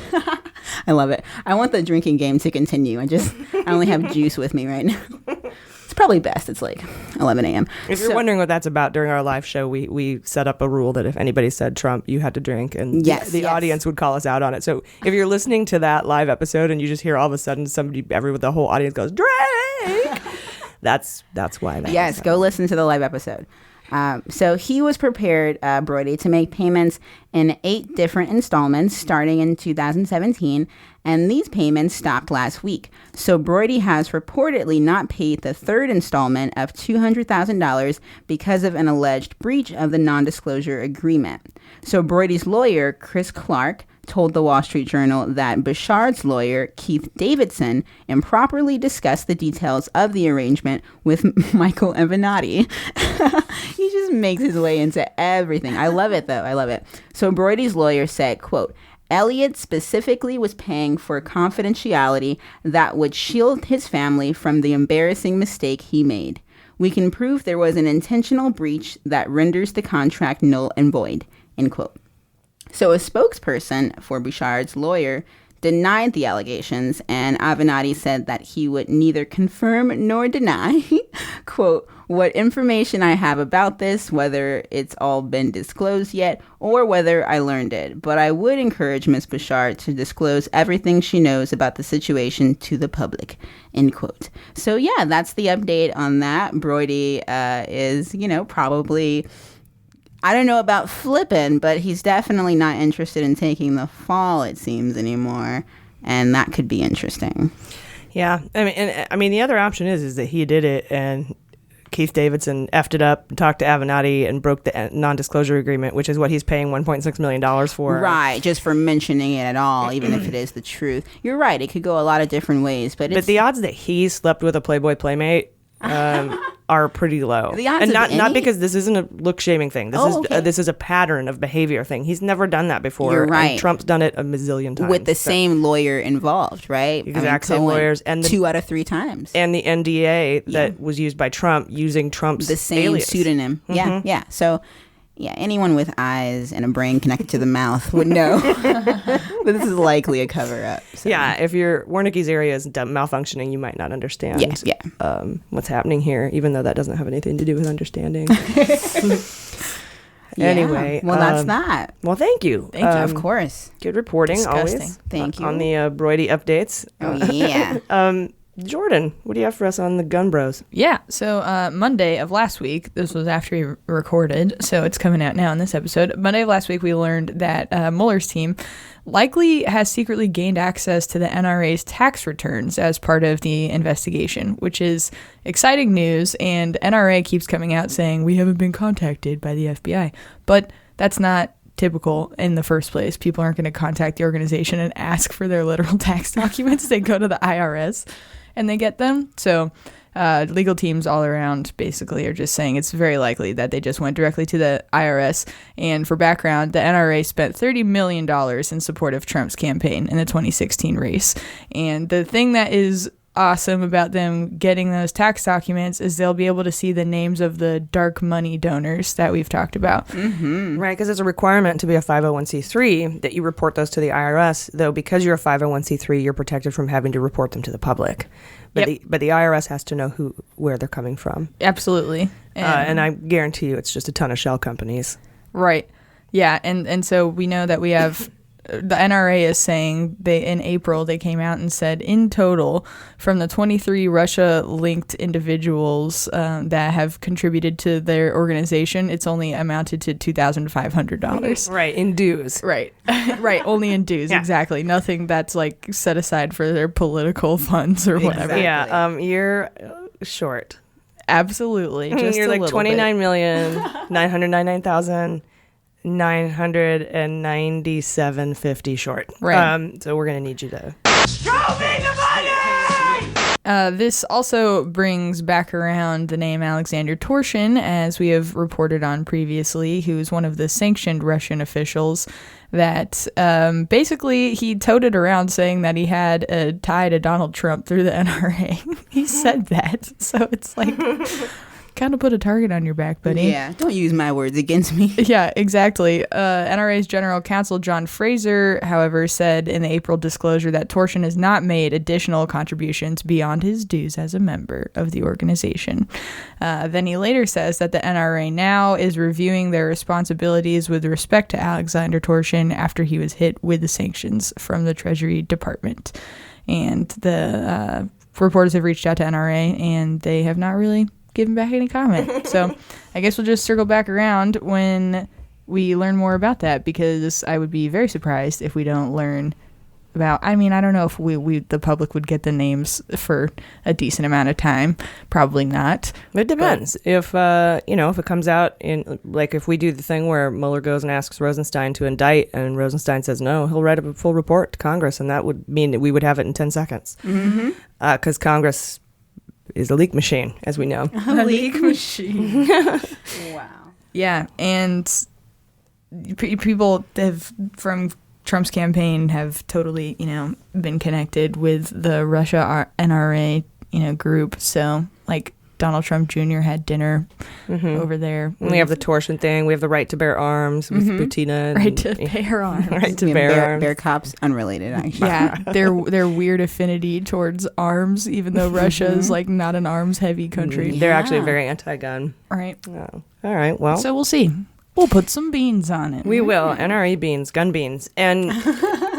I love it. I want the drinking game to continue. I only have juice with me right now. It's probably best. It's like 11 a.m. If you're wondering what that's about, during our live show, we set up a rule that if anybody said Trump, you had to drink, and the audience would call us out on it. So if you're listening to that live episode and you just hear all of a sudden the whole audience goes, drink, that's why. Yes, go listen to the live episode. So he was prepared, Broidy, to make payments in 8 different installments starting in 2017, and these payments stopped last week. So Broidy has reportedly not paid the 3rd installment of $200,000 because of an alleged breach of the non-disclosure agreement. So Broidy's lawyer, Chris Clark, told the Wall Street Journal that Bashard's lawyer, Keith Davidson, improperly discussed the details of the arrangement with Michael Avenatti. He just makes his way into everything. I love it, though. I love it. So Broidy's lawyer said, quote, Elliott specifically was paying for confidentiality that would shield his family from the embarrassing mistake he made. We can prove there was an intentional breach that renders the contract null and void, end quote. So a spokesperson for Bouchard's lawyer denied the allegations, and Avenatti said that he would neither confirm nor deny, quote, what information I have about this, whether it's all been disclosed yet or whether I learned it. But I would encourage Ms. Bouchard to disclose everything she knows about the situation to the public, end quote. So yeah, that's the update on that. Broidy is, probably, I don't know about flipping, but he's definitely not interested in taking the fall, it seems, anymore. And that could be interesting. Yeah. I mean, the other option is that he did it and Keith Davidson effed it up, talked to Avenatti, and broke the non-disclosure agreement, which is what he's paying $1.6 million for. Right, just for mentioning it at all, even if it is the truth. You're right, it could go a lot of different ways. But the odds that he slept with a Playboy Playmate are pretty low. The odds and of not because this isn't a look-shaming thing. This is a pattern of behavior thing. He's never done that before. You're right. And Trump's done it a mazillion times. With the same lawyer involved, right? Exact same lawyers. And 2 out of 3 times. And the NDA that was used by Trump using Trump's the same alias. pseudonym. Mm-hmm. Yeah. So, yeah, anyone with eyes and a brain connected to the mouth would know that this is likely a cover-up. So. Yeah, if your Wernicke's area is malfunctioning, you might not understand what's happening here, even though that doesn't have anything to do with understanding. Anyway. Well, that's that. Well, thank you. Thank you, of course. Good reporting, Disgusting. always. Thank you. On the Broidy updates. Oh, yeah. Jordan, what do you have for us on the Gun Bros? Yeah, so Monday of last week, this was after we recorded, so it's coming out now in this episode. Monday of last week, we learned that Mueller's team likely has secretly gained access to the NRA's tax returns as part of the investigation, which is exciting news, and NRA keeps coming out saying, we haven't been contacted by the FBI. But that's not typical in the first place. People aren't going to contact the organization and ask for their literal tax documents. They go to the IRS and they get them. So legal teams all around basically are just saying it's very likely that they just went directly to the IRS. And for background, the NRA spent $30 million in support of Trump's campaign in the 2016 race. And the thing that is awesome about them getting those tax documents is they'll be able to see the names of the dark money donors that we've talked about. Mm-hmm. Right, because it's a requirement to be a 501c3 that you report those to the IRS, though because you're a 501c3, you're protected from having to report them to the public. But the IRS has to know where they're coming from. Absolutely. And I guarantee you it's just a ton of shell companies. Right. Yeah, and so we know that we have... The NRA is saying in April they came out and said in total from the 23 Russia-linked individuals that have contributed to their organization, it's only amounted to $2,500. Right, in dues. Right, right, only in dues, exactly. Nothing that's like set aside for their political funds or whatever. Exactly. Yeah, you're short. Absolutely, just you're like 29,999,000. 997.50 short. Right. So we're going to need you to... Show me the money! This also brings back around the name Alexander Torshin, as we have reported on previously, who is one of the sanctioned Russian officials that basically he toted around saying that he had a tie to Donald Trump through the NRA. He said that. So it's like... kind of put a target on your back, buddy. Yeah, don't use my words against me. Yeah, exactly. NRA's general counsel, John Fraser, however, said in the April disclosure that Torshin has not made additional contributions beyond his dues as a member of the organization. Then he later says that the NRA now is reviewing their responsibilities with respect to Alexander Torshin after he was hit with the sanctions from the Treasury Department. And the reporters have reached out to NRA, and they have not really given back any comment. So I guess we'll just circle back around when we learn more about that, because I would be very surprised if we don't learn about. I mean, I don't know if the public would get the names for a decent amount of time. Probably not. It depends. If if it comes out in, like, if we do the thing where Mueller goes and asks Rosenstein to indict, and Rosenstein says no, he'll write a full report to Congress, and that would mean that we would have it in 10 seconds. Because Congress is a leak machine, as we know. A leak machine. Wow. Yeah, and people from Trump's campaign have totally, been connected with the Russia NRA, group. So, like, Donald Trump Jr. had dinner over there. We have the torsion thing. We have the right to bear arms with Butina. Right to bear arms. Right to bear arms. Bear cops, unrelated, actually. Yeah, their weird affinity towards arms, even though Russia is, like, not an arms-heavy country. They're actually very anti-gun. Right. Oh. All right, well. So we'll see. We'll put some beans on it. We will. NRA beans, gun beans. And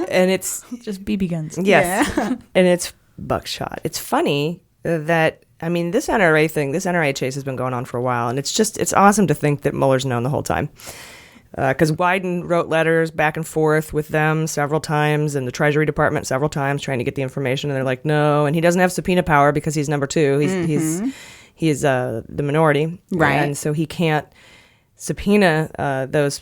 it's... Just BB guns. Yes. Yeah. And it's buckshot. It's funny that, this NRA thing, this NRA chase has been going on for a while. And it's awesome to think that Mueller's known the whole time. Because Wyden wrote letters back and forth with them several times, and the Treasury Department several times, trying to get the information. And they're like, no. And he doesn't have subpoena power because he's number two. He's the minority. Right. And so he can't subpoena those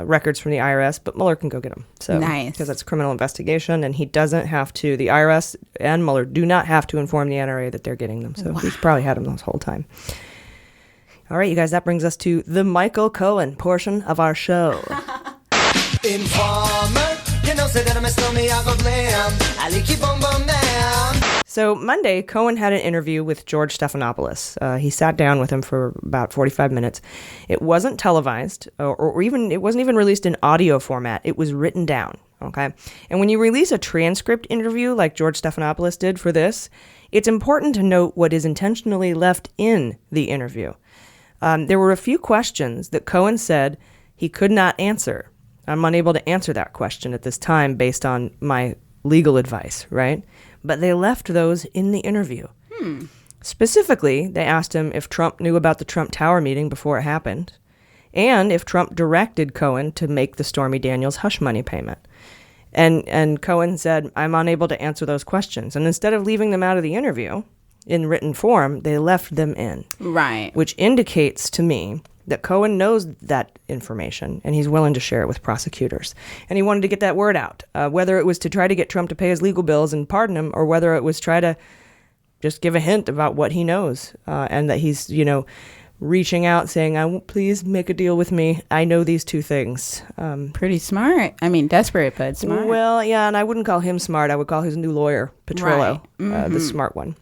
records from the IRS, but Mueller can go get them. So, nice. Because that's a criminal investigation, and he doesn't have to. The IRS and Mueller do not have to inform the NRA that they're getting them. So he's probably had them this whole time. All right, you guys, that brings us to the Michael Cohen portion of our show. Informer, you know, say that I'm a snowman, I go blam. I like keep on bum down. So Monday, Cohen had an interview with George Stephanopoulos. He sat down with him for about 45 minutes. It wasn't televised, or even it wasn't even released in audio format. It was written down, okay? And when you release a transcript interview like George Stephanopoulos did for this, it's important to note what is intentionally left in the interview. There were a few questions that Cohen said he could not answer. I'm unable to answer that question at this time based on my legal advice, right? But they left those in the interview. Specifically, they asked him if Trump knew about the Trump Tower meeting before it happened, and if Trump directed Cohen to make the Stormy Daniels hush money payment. And Cohen said, I'm unable to answer those questions. And instead of leaving them out of the interview in written form, they left them in. Right. Which indicates to me that Cohen knows that information, and he's willing to share it with prosecutors. And he wanted to get that word out, whether it was to try to get Trump to pay his legal bills and pardon him, or whether it was try to just give a hint about what he knows, and that he's, reaching out saying, please make a deal with me. I know these two things. Pretty smart. Desperate, but smart. Well, yeah, and I wouldn't call him smart. I would call his new lawyer, Petrillo, the smart one.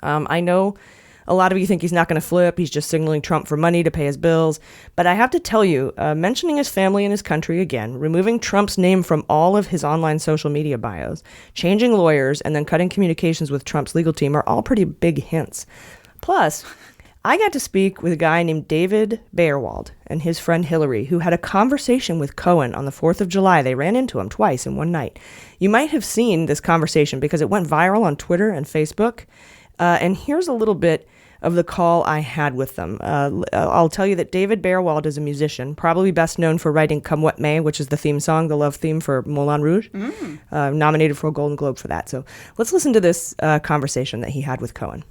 I know a lot of you think he's not going to flip. He's just signaling Trump for money to pay his bills. But I have to tell you, mentioning his family and his country again, removing Trump's name from all of his online social media bios, changing lawyers, and then cutting communications with Trump's legal team are all pretty big hints. Plus, I got to speak with a guy named David Bayerwald and his friend Hillary, who had a conversation with Cohen on the 4th of July. They ran into him twice in one night. You might have seen this conversation because it went viral on Twitter and Facebook. And here's a little bit of the call I had with them. I'll tell you that David Bayerwald is a musician, probably best known for writing Come What May, which is the theme song, the love theme for Moulin Rouge, nominated for a Golden Globe for that. So let's listen to this conversation that he had with Cohen.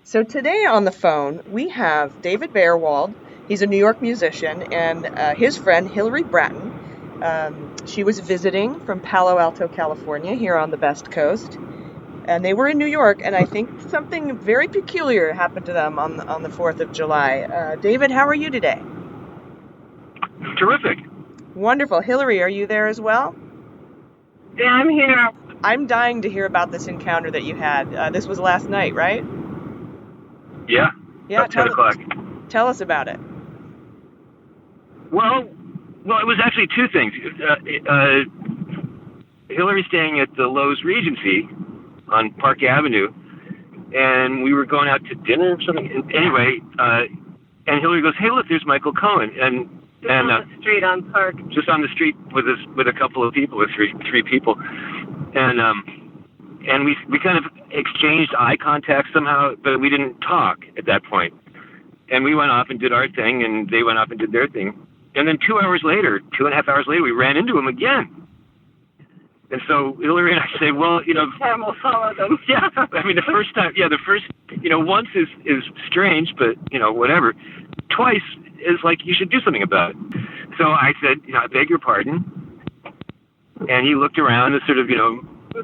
So today on the phone, we have David Bayerwald. He's a New York musician, and his friend Hillary Bratton. She was visiting from Palo Alto, California, here on the Best Coast. And they were in New York, and I think something very peculiar happened to them on the 4th of July. David, how are you today? Terrific. Wonderful. Hillary, are you there as well? Yeah, I'm here. I'm dying to hear about this encounter that you had. This was last night, right? Yeah, about 10 o'clock. Tell us about it. Well, it was actually two things. Hillary's staying at the Lowe's Regency on Park Avenue, and we were going out to dinner or something. And anyway, and Hillary goes, "Hey, look, there's Michael Cohen," and on the street on Park, just on the street with a couple of people, with three people, and we kind of exchanged eye contact somehow, but we didn't talk at that point. And we went off and did our thing, and they went off and did their thing. then 2.5 hours later, we ran into him again. And so Hillary and I say, well, Sam will follow them. Yeah, I mean, the first, once is strange, but, whatever. Twice is like, you should do something about it. So I said, I beg your pardon. And he looked around and sort of, The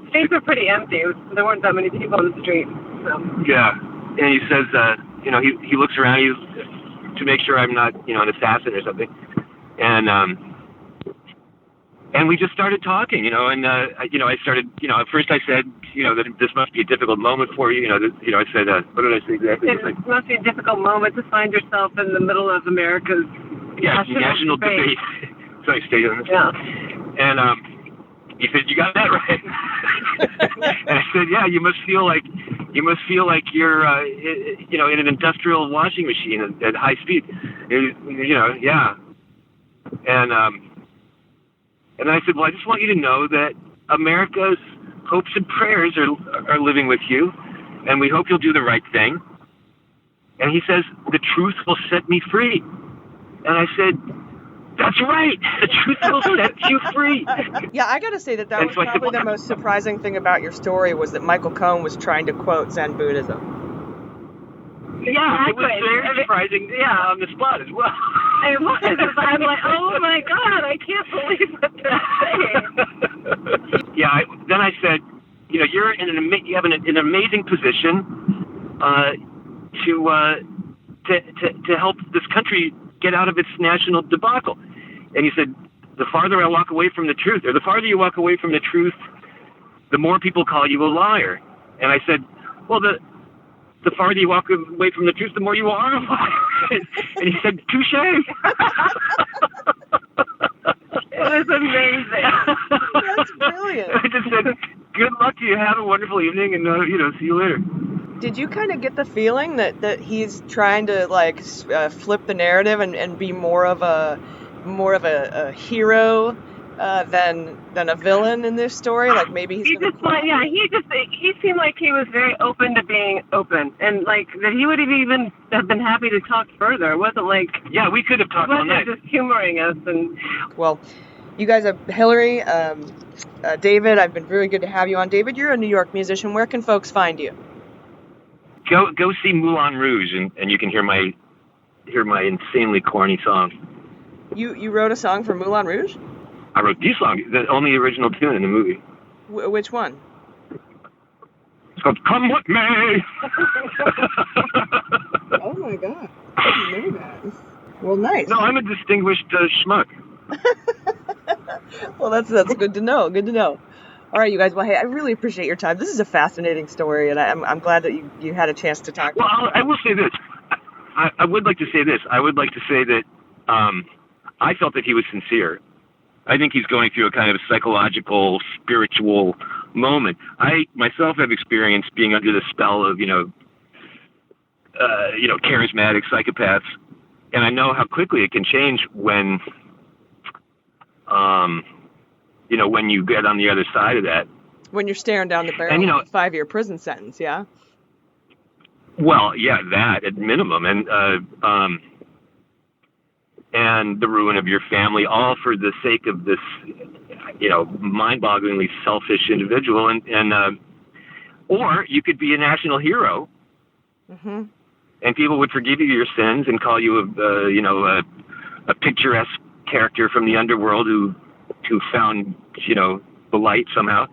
streets were pretty empty. There weren't that many people on the street. So. Yeah. And he says, he looks around to make sure I'm not, an assassin or something. And we just started talking, and, I started, at first I said, that this must be a difficult moment for you. I said, what did I say exactly? It must be a difficult moment to find yourself in the middle of America's national debate. So I stayed on this. Yeah. And he said, you got that right. And I said, yeah, you must feel like you're, in an industrial washing machine at high speed. Yeah. And I said, well, I just want you to know that America's hopes and prayers are living with you, and we hope you'll do the right thing. And he says, the truth will set me free. And I said, that's right. The truth will set you free. Yeah, I got to say that was probably the most surprising thing about your story was that Michael Cohen was trying to quote Zen Buddhism. Yeah, it was very surprising. Yeah, on the spot as well. It was. I'm like, oh my God, I can't believe what they're saying. Yeah. Then I said, you're you have an amazing position to help this country get out of its national debacle. And he said, the farther I walk away from the truth, or the farther you walk away from the truth, the more people call you a liar. And I said, well, the farther you walk away from the truth, the more you are a liar. And he said, touche. It was amazing. That's brilliant. I just said, good luck to you. Have a wonderful evening, and see you later. Did you kind of get the feeling that he's trying to flip the narrative and be more of a hero than a villain in this story? Like maybe he seemed like he was very open to being open, and that he would even have been happy to talk further. It wasn't like we could have talked all night. Just humoring us. And well, you guys have Hillary, David. I've been really good to have you on. David, you're a New York musician. Where can folks find you? Go see Moulin Rouge, and you can hear my insanely corny song. You wrote a song for Moulin Rouge? I wrote the song, the only original tune in the movie. Which one? It's called "Come What May." Oh my God! I didn't know that. Well, nice. No, I'm a distinguished schmuck. Well, that's good to know. Good to know. All right, you guys. Well, hey, I really appreciate your time. This is a fascinating story, and I'm glad that you had a chance to talk. Well, I will say this. I would like to say this. I would like to say that I felt that he was sincere. I think he's going through a kind of psychological, spiritual moment. I myself have experienced being under the spell of charismatic psychopaths, and I know how quickly it can change when when you get on the other side of that. When you're staring down the barrel of a 5-year prison sentence, yeah? Well, yeah, that at minimum, and the ruin of your family, all for the sake of this, mind-bogglingly selfish individual, and or you could be a national hero, and people would forgive you your sins and call you a picturesque character from the underworld who found the light somehow,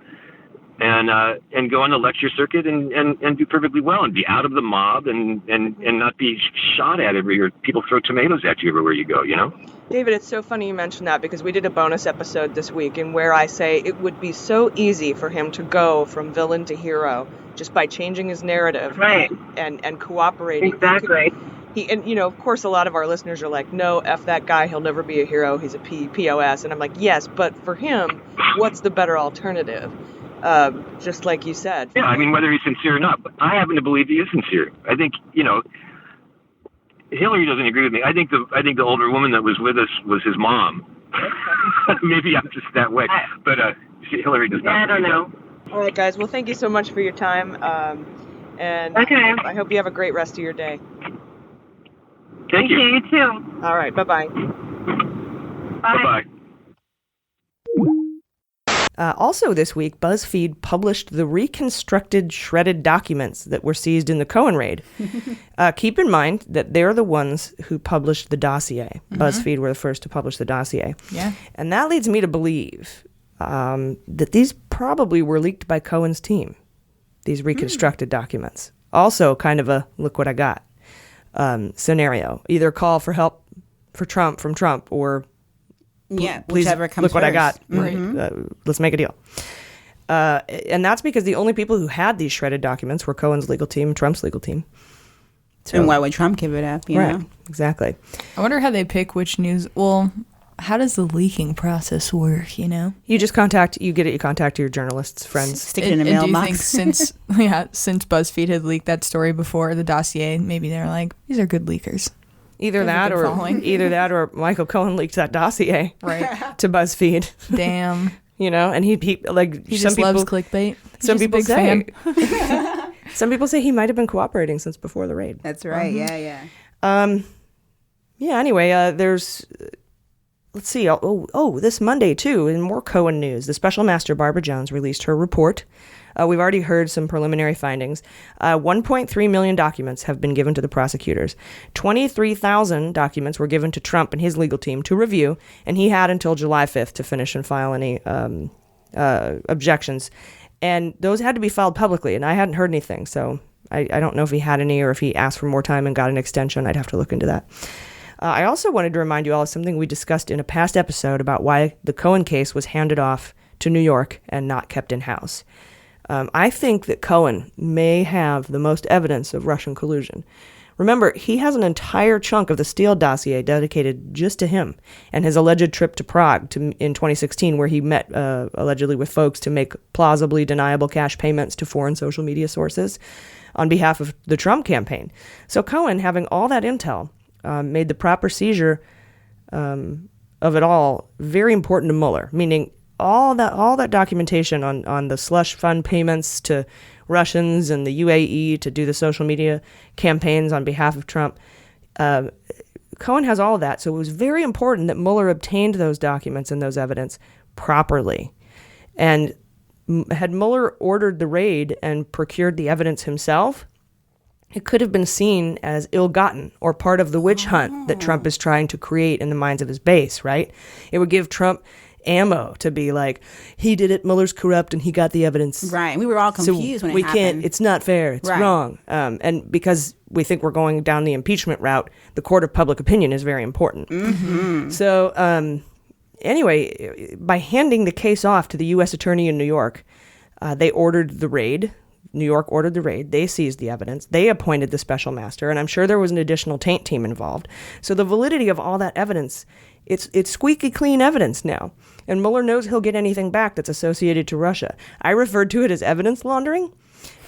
and go on the lecture circuit and do perfectly well and be out of the mob and not be shot at everywhere. People throw tomatoes at you everywhere you go, David, it's so funny you mentioned that because we did a bonus episode this week in where I say it would be so easy for him to go from villain to hero just by changing his narrative, right, and cooperating. Exactly. Of course, a lot of our listeners are like, no, F that guy, he'll never be a hero, he's a POS. And I'm like, yes, but for him, what's the better alternative? Just like you said. Yeah, I mean, whether he's sincere or not. But I happen to believe he is sincere. I think, Hillary doesn't agree with me. I think the older woman that was with us was his mom. Maybe I'm just that way. But Hillary does not. I don't know. All right, guys. Well, thank you so much for your time. And okay. I hope you have a great rest of your day. Thank you. You too. All right. Bye-bye. Bye-bye. Also this week, BuzzFeed published the reconstructed shredded documents that were seized in the Cohen raid. Keep in mind that they're the ones who published the dossier. BuzzFeed were the first to publish the dossier. Yeah. And that leads me to believe that these probably were leaked by Cohen's team, these reconstructed documents. Also kind of a look what I got scenario. Either call for help for Trump from Trump or please whichever comes look what I got. first. Right. Let's make a deal. And that's because the only people who had these shredded documents were Cohen's legal team, Trump's legal team. So, And why would Trump give it up? You know? Exactly. I wonder how they pick which news. Well, how does the leaking process work, you know? You contact your journalists, friends. Stick it in a And do you mailbox. think since BuzzFeed had leaked that story before the dossier, maybe they're like, these are good leakers. Either that or Michael Cohen leaked that dossier to BuzzFeed. Damn. And he just loves clickbait. Some He's just a people big say fan. some people say he might have been cooperating since before the raid. That's right. Yeah. Anyway, there's let's see. This Monday too, in more Cohen news, the special master Barbara Jones released her report. We've already heard some preliminary findings. 1.3 million documents have been given to the prosecutors. 23,000 documents were given to Trump and his legal team to review, and he had until July 5th to finish and file any objections. And those had to be filed publicly, and I hadn't heard anything, so I don't know if he had any or if he asked for more time and got an extension. I'd have to look into that. I also wanted to remind you all of something we discussed in a past episode about why the Cohen case was handed off to New York and not kept in-house. I think that Cohen may have the most evidence of Russian collusion. Remember, he has an entire chunk of the Steele dossier dedicated just to him and his alleged trip to Prague in 2016, where he met allegedly with folks to make plausibly deniable cash payments to foreign social media sources on behalf of the Trump campaign. So Cohen, having all that intel, made the proper seizure of it all very important to Mueller, meaning all that documentation on the slush fund payments to Russians and the UAE to do the social media campaigns on behalf of Trump. Cohen has all of that, so it was very important that Mueller obtained those documents and those evidence properly. And had Mueller ordered the raid and procured the evidence himself, it could have been seen as ill-gotten or part of the witch hunt that Trump is trying to create in the minds of his base, right? It would give Trump ammo to be like, he did it, Mueller's corrupt, and he got the evidence. Right. We were all confused when it happened. It's not fair. It's wrong. And because we think we're going down the impeachment route, the court of public opinion is very important. Mm-hmm. So anyway, by handing the case off to the U.S. attorney in New York, they ordered the raid. New York ordered the raid. They seized the evidence. They appointed the special master, and I'm sure there was an additional taint team involved. So the validity of all that evidence, it's squeaky clean evidence now. And Mueller knows he'll get anything back that's associated to Russia. I referred to it as evidence laundering.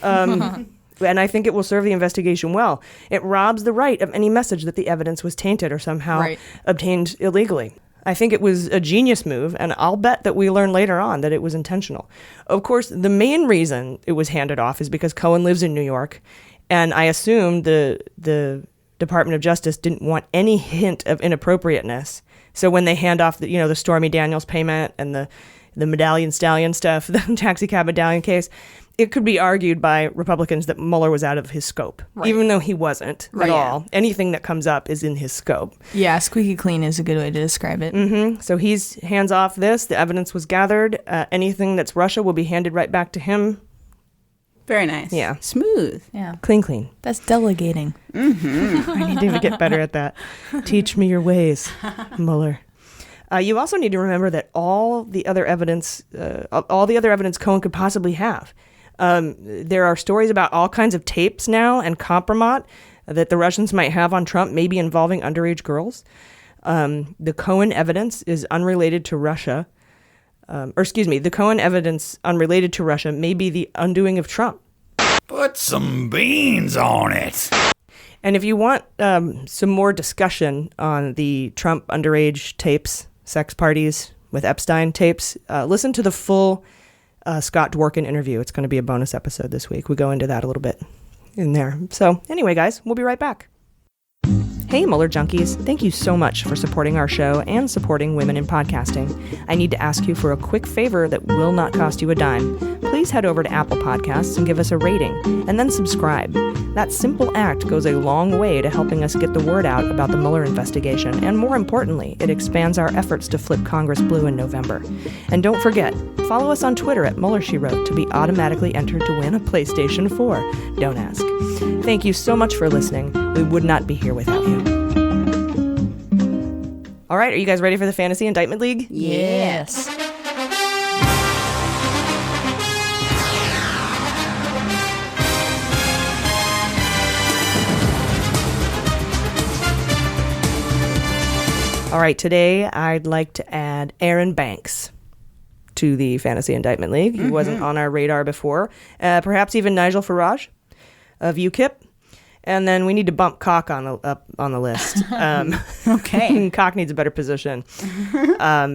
And I think it will serve the investigation well. It robs the right of any message that the evidence was tainted or somehow obtained illegally. I think it was a genius move, and I'll bet that we learn later on that it was intentional. Of course, the main reason it was handed off is because Cohen lives in New York, and I assume the Department of Justice didn't want any hint of inappropriateness. So when they hand off the Stormy Daniels payment and the medallion stallion stuff, the taxi cab medallion case, it could be argued by Republicans that Mueller was out of his scope, even though he wasn't at all. Anything that comes up is in his scope. Yeah, squeaky clean is a good way to describe it. Mm-hmm. So he's hands off this. The evidence was gathered. Anything that's Russia will be handed right back to him. Very nice. Yeah. Smooth. Yeah. Clean. That's delegating. Mm-hmm. I need to get better at that. Teach me your ways, Mueller. You also need to remember that all the other evidence Cohen could possibly have. There are stories about all kinds of tapes now and compromat that the Russians might have on Trump, maybe involving underage girls. The Cohen evidence is unrelated to Russia. The Cohen evidence unrelated to Russia may be the undoing of Trump. Put some beans on it. And if you want some more discussion on the Trump underage tapes, sex parties with Epstein tapes, listen to the full Scott Dworkin interview. It's going to be a bonus episode this week. We go into that a little bit in there. So anyway, guys, we'll be right back. Hey, Mueller Junkies. Thank you so much for supporting our show and supporting women in podcasting. I need to ask you for a quick favor that will not cost you a dime. Please head over to Apple Podcasts and give us a rating, and then subscribe. That simple act goes a long way to helping us get the word out about the Mueller investigation, and more importantly, it expands our efforts to flip Congress blue in November. And don't forget, follow us on Twitter at MuellerSheWrote to be automatically entered to win a PlayStation 4. Don't ask. Thank you so much for listening. We would not be here without you. All right, are you guys ready for the Fantasy Indictment League? Yes. All right, today I'd like to add Aaron Banks to the Fantasy Indictment League. He wasn't on our radar before. Perhaps even Nigel Farage of UKIP. And then we need to bump Cock up on the list. Okay. Cock needs a better position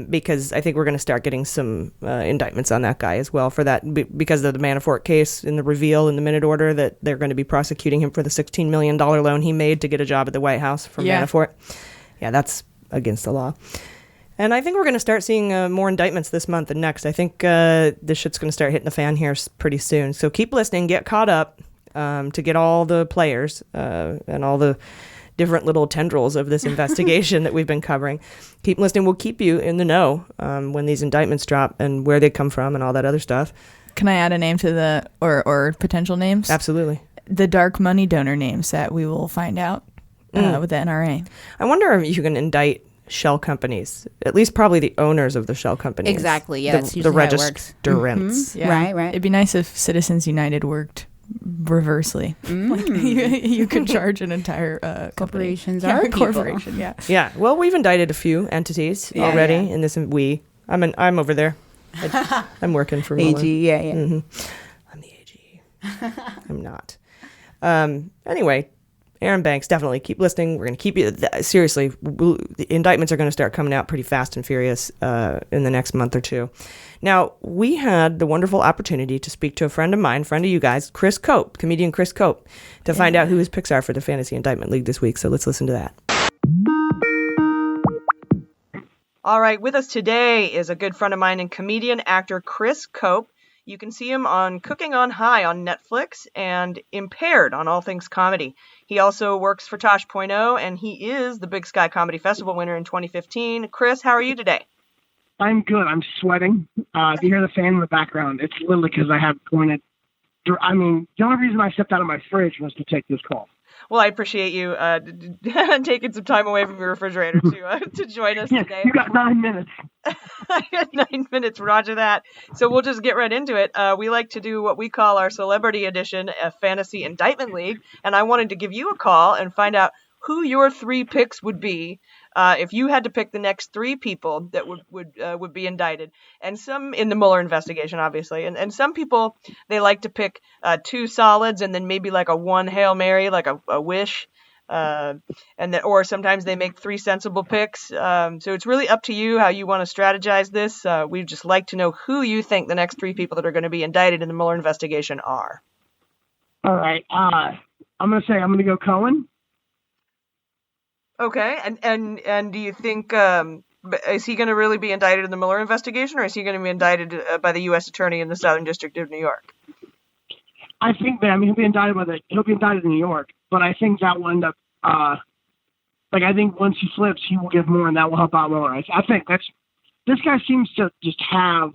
because I think we're going to start getting some indictments on that guy as well for that because of the Manafort case in the reveal in the minute order that they're going to be prosecuting him for the $16 million loan he made to get a job at the White House from Manafort. Yeah, that's against the law. And I think we're going to start seeing more indictments this month and next. I think this shit's going to start hitting the fan here pretty soon. So keep listening, get caught up. To get all the players and all the different little tendrils of this investigation that we've been covering. Keep listening. We'll keep you in the know when these indictments drop and where they come from and all that other stuff. Can I add a name to the, or potential names? Absolutely. The dark money donor names that we will find out with the NRA. I wonder if you can indict shell companies, at least probably the owners of the shell companies. Exactly. Yeah, that's the usually how it works. registrants. Yeah. Right. It'd be nice if Citizens United worked reversely. Like you could charge an entire corporations company. are a corporation. Yeah. Yeah. Well, we've indicted a few entities already in this. I'm over there. I'm working for Mueller. AG. Yeah. Mm-hmm. I'm the AG. I'm not. Anyway, Aaron Banks, definitely keep listening. We're going to keep you. Seriously, the indictments are going to start coming out pretty fast and furious in the next month or two. Now, we had the wonderful opportunity to speak to a friend of mine, friend of you guys, Chris Cope, comedian Chris Cope, to find out who his picks are for the Fantasy Indictment League this week. So let's listen to that. All right, with us today is a good friend of mine and comedian actor Chris Cope. You can see him on Cooking on High on Netflix and Impaired on All Things Comedy. He also works for Tosh.0, and he is the Big Sky Comedy Festival winner in 2015. Chris, how are you today? I'm good. I'm sweating. If you hear the fan in the background, it's literally because I have pointed. I mean, the only reason I stepped out of my fridge was to take this call. Well, I appreciate you taking some time away from your refrigerator to join us today. You got 9 minutes. I got 9 minutes, roger that. So we'll just get right into it. We like to do what we call our Celebrity Edition, a Fantasy Indictment League, and I wanted to give you a call and find out who your 3 picks would be if you had to pick the next 3 people that would be indicted, and some in the Mueller investigation, obviously, and some people they like to pick 2 solids and then maybe like a 1 Hail Mary, like a wish, or sometimes they make 3 sensible picks. So it's really up to you how you want to strategize this. We'd just like to know who you think the next 3 people that are going to be indicted in the Mueller investigation are. All right, I'm going to go Cohen. Okay, and do you think is he going to really be indicted in the Mueller investigation, or is he going to be indicted by the U.S. Attorney in the Southern District of New York? I think that he'll be indicted in New York, but I think that will end up I think once he flips, he will give more, and that will help out Mueller. I think this guy seems to just have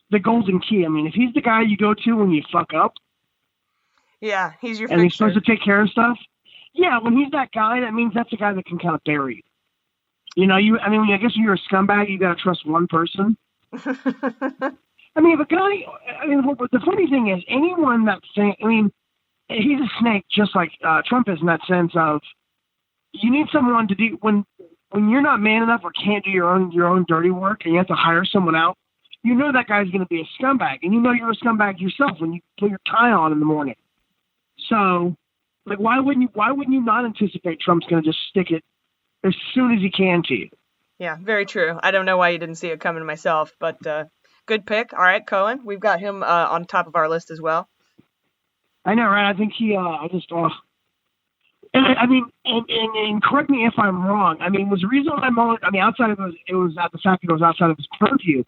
the golden key. I mean, if he's the guy you go to when you fuck up, yeah, he's your and he's supposed to take care of stuff. Yeah, when he's that guy, that means that's the guy that can kind of bury you. I guess when you're a scumbag, you got to trust one person. The funny thing is, anyone he's a snake just like Trump is in that sense of, you need someone to do, when you're not man enough or can't do your own dirty work and you have to hire someone out, you know that guy's going to be a scumbag, and you know you're a scumbag yourself when you put your tie on in the morning. So, why wouldn't you not anticipate Trump's going to just stick it as soon as he can to you? Yeah, very true. I don't know why you didn't see it coming myself, but good pick. All right, Cohen, we've got him on top of our list as well. I know, right? I think he. And correct me if I'm wrong. I mean, was the reason outside of it was at the fact that it was outside of his purview.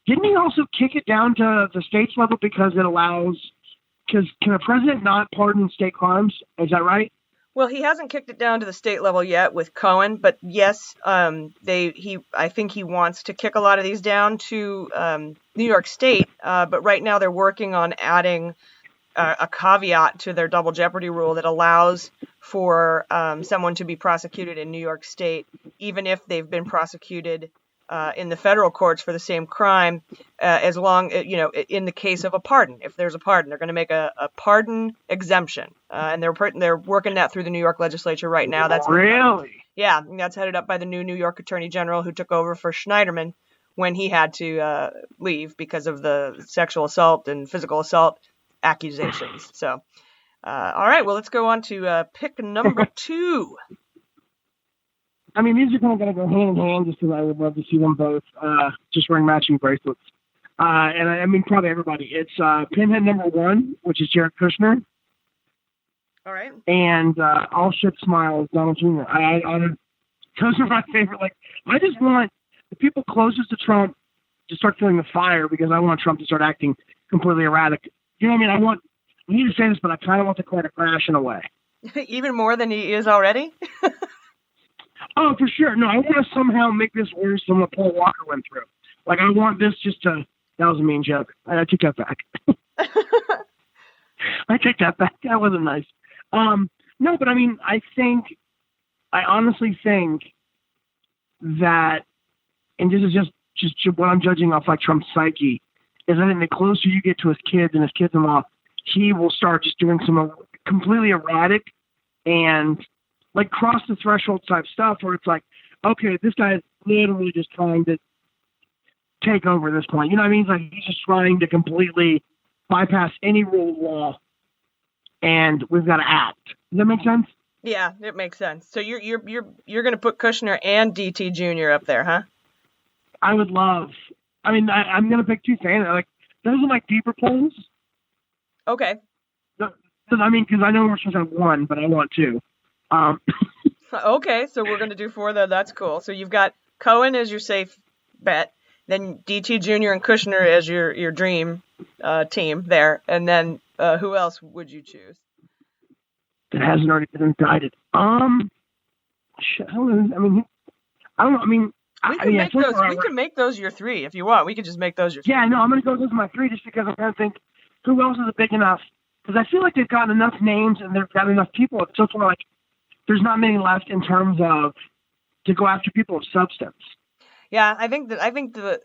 Didn't he also kick it down to the states level because can a president not pardon state crimes? Is that right? Well, he hasn't kicked it down to the state level yet with Cohen, but yes, I think he wants to kick a lot of these down to New York State. But right now they're working on adding a caveat to their double jeopardy rule that allows for someone to be prosecuted in New York State, even if they've been prosecuted in the federal courts for the same crime, as long, in the case of a pardon. If there's a pardon, they're going to make a pardon exemption, and they're working that through the New York legislature right now. That's really, yeah, that's headed up by the new New York Attorney General who took over for Schneiderman when he had to leave because of the sexual assault and physical assault accusations. So, all right, well, let's go on to pick number 2. I mean, these are kind of going to go hand in hand just because I would love to see them both just wearing matching bracelets. And I mean, probably everybody. It's Pinhead number 1, which is Jared Kushner. All right. And All Shit Smile is Donald Jr. Those are my favorite. Like, I just want the people closest to Trump to start feeling the fire because I want Trump to start acting completely erratic. You know what I mean? I need to say this, but I kind of want the car to crash in a way. Even more than he is already? Oh, for sure. No, I want to somehow make this worse than what Paul Walker went through. Like, I want this just to... That was a mean joke. I take that back. I take that back. That wasn't nice. No, but I mean, I honestly think that, and this is just what I'm judging off like Trump's psyche, is I think the closer you get to his kids and his kids-in-law, he will start just doing some completely erratic and like cross the threshold type stuff where it's like, okay, this guy is literally just trying to take over at this point. You know what I mean? It's like he's just trying to completely bypass any rule of law, and we've got to act. Does that make sense? Yeah, it makes sense. So you're going to put Kushner and DT Jr. up there, huh? I would love. I mean, I'm going to pick 2 fans. Like, those are like deeper polls. Okay. I mean, because I know we're supposed to have 1, but I want 2. Okay, so we're going to do 4, though. That's cool. So you've got Cohen as your safe bet, then DT Jr. and Kushner as your dream team there, and then who else would you choose? That hasn't already been indicted. We can make those your 3 if you want. We could just make those your 3. Yeah, no, I'm going to go with my 3 just because I'm going to think who else is big enough. Because I feel like they've gotten enough names and they've got enough people. It's just like there's not many left in terms of to go after people of substance. Yeah, I think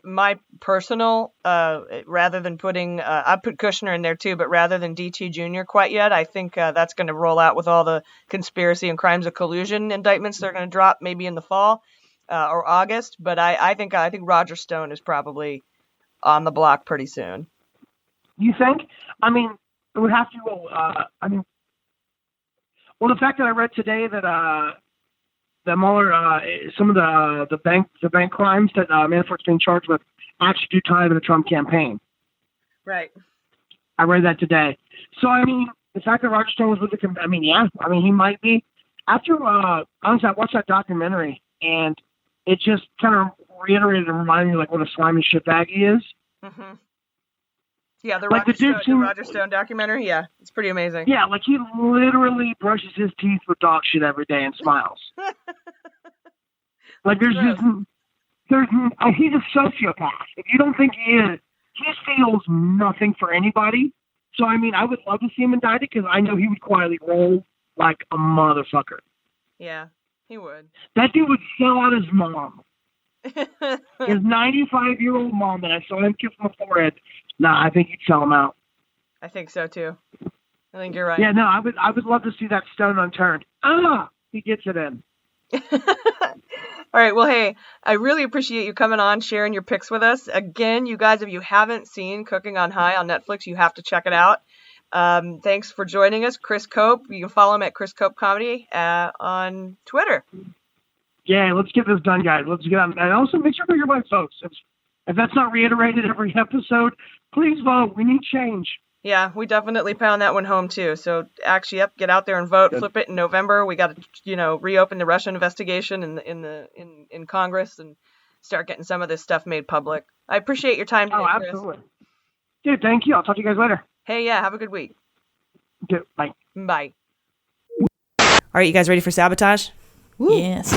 my personal, rather than putting, I put Kushner in there too, but rather than DT Jr. quite yet, I think that's going to roll out with all the conspiracy and crimes of collusion indictments they're going to drop maybe in the fall or August. But I think Roger Stone is probably on the block pretty soon. You think? I mean, it would have to. The fact that I read today that Mueller, some of the bank crimes that Manafort's being charged with actually do tie to the Trump campaign. Right. I read that today. So I mean, the fact that Roger Stone was with the, he might be. After honestly, I watched that documentary and it just kind of reiterated and reminded me like what a slimy shitbag he is. Mm-hmm. Yeah, the like Roger Stone documentary. Yeah, it's pretty amazing. Yeah, like he literally brushes his teeth with dog shit every day and smiles. Like he's a sociopath. If you don't think he is, he feels nothing for anybody. So I mean, I would love to see him indicted because I know he would quietly roll like a motherfucker. Yeah, he would. That dude would sell out his mom. His 95-year-old mom that I saw him kiss on the forehead. Nah, I think he'd sell him out. I think so too. I think you're right. Yeah, no, I would love to see that stone unturned. He gets it in. All right, well, hey, I really appreciate you coming on, sharing your picks with us. Again, you guys, if you haven't seen Cooking on High on Netflix, you have to check it out. Thanks for joining us, Chris Cope. You can follow him at Chris Cope Comedy on Twitter. Yeah, let's get this done, guys. Let's get on. And also make sure you're my folks. If that's not reiterated every episode, please vote. We need change. Yeah, we definitely pound that one home too. So actually, get out there and vote. Good. Flip it in November. We got to, reopen the Russian investigation in Congress and start getting some of this stuff made public. I appreciate your time today, Chris. Absolutely. Dude, thank you. I'll talk to you guys later. Hey, yeah, have a good week. Good. Bye. Bye. All right, you guys ready for sabotage? Woo. Yes.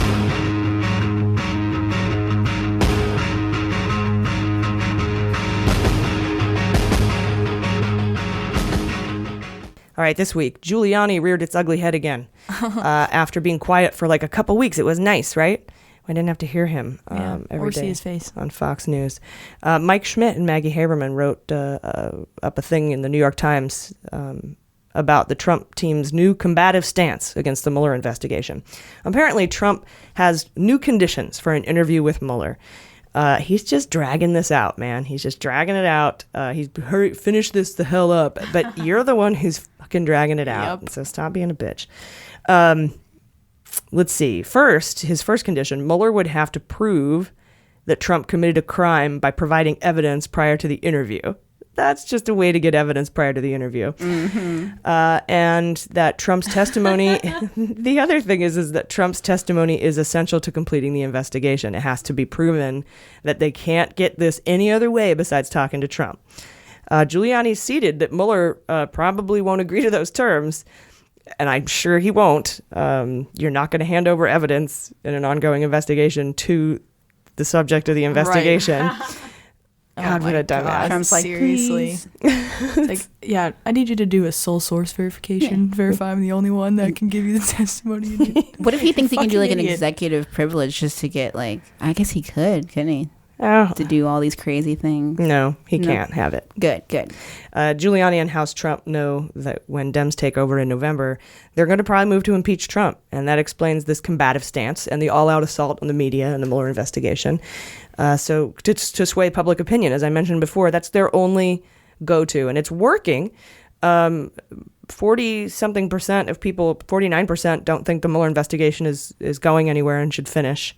All right, this week, Giuliani reared its ugly head again. After being quiet for like a couple weeks. It was nice, right? I didn't have to hear him every day see his face on Fox News. Mike Schmidt and Maggie Haberman wrote up a thing in the New York Times about the Trump team's new combative stance against the Mueller investigation. Apparently, Trump has new conditions for an interview with Mueller. He's just dragging this out, man. He's just dragging it out. Hurry, finish this the hell up. But you're the one who's fucking dragging it out. Yep. So stop being a bitch. Let's see. His first condition, Mueller would have to prove that Trump committed a crime by providing evidence prior to the interview. That's just a way to get evidence prior to the interview. Mm-hmm. And that Trump's testimony, the other thing is that Trump's testimony is essential to completing the investigation. It has to be proven that they can't get this any other way besides talking to Trump. Giuliani ceded that Mueller probably won't agree to those terms, and I'm sure he won't. You're not going to hand over evidence in an ongoing investigation to the subject of the investigation. Right. God, what a dumbass. Trump's like, seriously. Like, yeah, I need you to do a sole source verification. Verify I'm the only one that can give you the testimony. What if he thinks he can do like an idiot. executive privilege just to get like, I guess he could, couldn't he? Oh. To do all these crazy things. No, he can't have it. Good. Giuliani and House Trump know that when Dems take over in November, they're going to probably move to impeach Trump. And that explains this combative stance and the all-out assault on the media and the Mueller investigation. So to sway public opinion, as I mentioned before, that's their only go-to. And it's working. 40-something% of people, 49% don't think the Mueller investigation is going anywhere and should finish.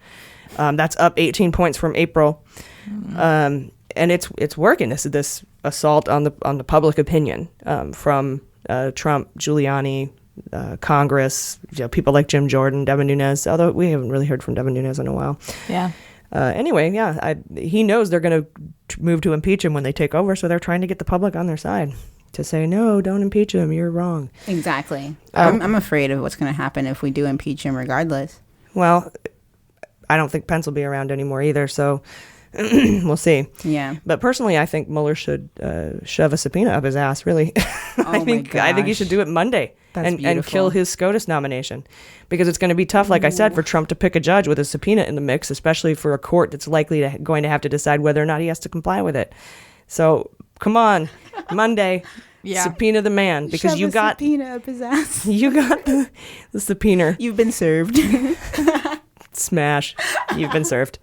That's up 18 points from April. And it's working. This assault on the public opinion from Trump, Giuliani, Congress, people like Jim Jordan, Devin Nunes, although we haven't really heard from Devin Nunes in a while. Yeah. Anyway, he knows they're going to move to impeach him when they take over, so they're trying to get the public on their side to say, no, don't impeach him, you're wrong. Exactly. I'm afraid of what's going to happen if we do impeach him regardless. Well, I don't think Pence will be around anymore either, so we'll see. Yeah. But personally, I think Mueller should shove a subpoena up his ass, really. I think he should do it Monday and kill his SCOTUS nomination, because it's going to be tough, like I said, for Trump to pick a judge with a subpoena in the mix, especially for a court that's likely going to have to decide whether or not he has to comply with it. So come on, Monday. Yeah. Subpoena the man, because Shove you got subpoena up his ass. You got the subpoena. You've been served. Smash. You've been served.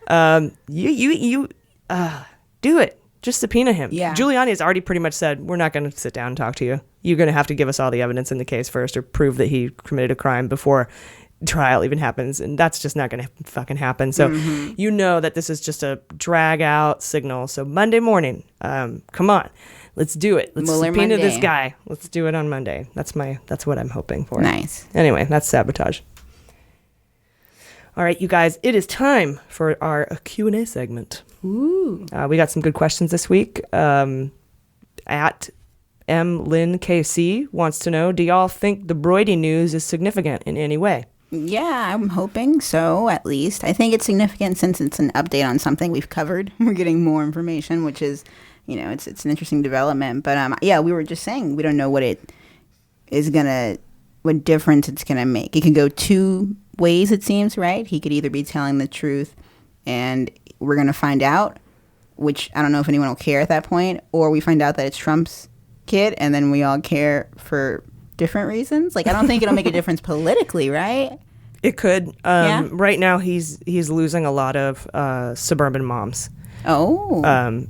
You do it. Just subpoena him. Yeah. Giuliani has already pretty much said, we're not going to sit down and talk to you. You're going to have to give us all the evidence in the case first, or prove that he committed a crime before trial even happens. And that's just not going to fucking happen. So you know that this is just a drag out signal. So Monday morning, come on. Let's do it. Let's Mueller subpoena Monday. this guy. Let's do it on Monday. That's what I'm hoping for. Nice. Anyway, that's sabotage. All right, you guys, it is time for our Q&A segment. Ooh. We got some good questions this week. At MLynKC wants to know, do y'all think the Broidy news is significant in any way? Yeah, I'm hoping so, at least. I think it's significant since it's an update on something we've covered. We're getting more information, which is, it's an interesting development. But yeah, we were just saying we don't know what difference it's going to make. It can go two ways, it seems, right? He could either be telling the truth and we're going to find out, which I don't know if anyone will care at that point, or we find out that it's Trump's kid and then we all care for different reasons. Like, I don't think it'll make a difference politically, right? It could. Yeah? Right now, he's losing a lot of suburban moms. Oh.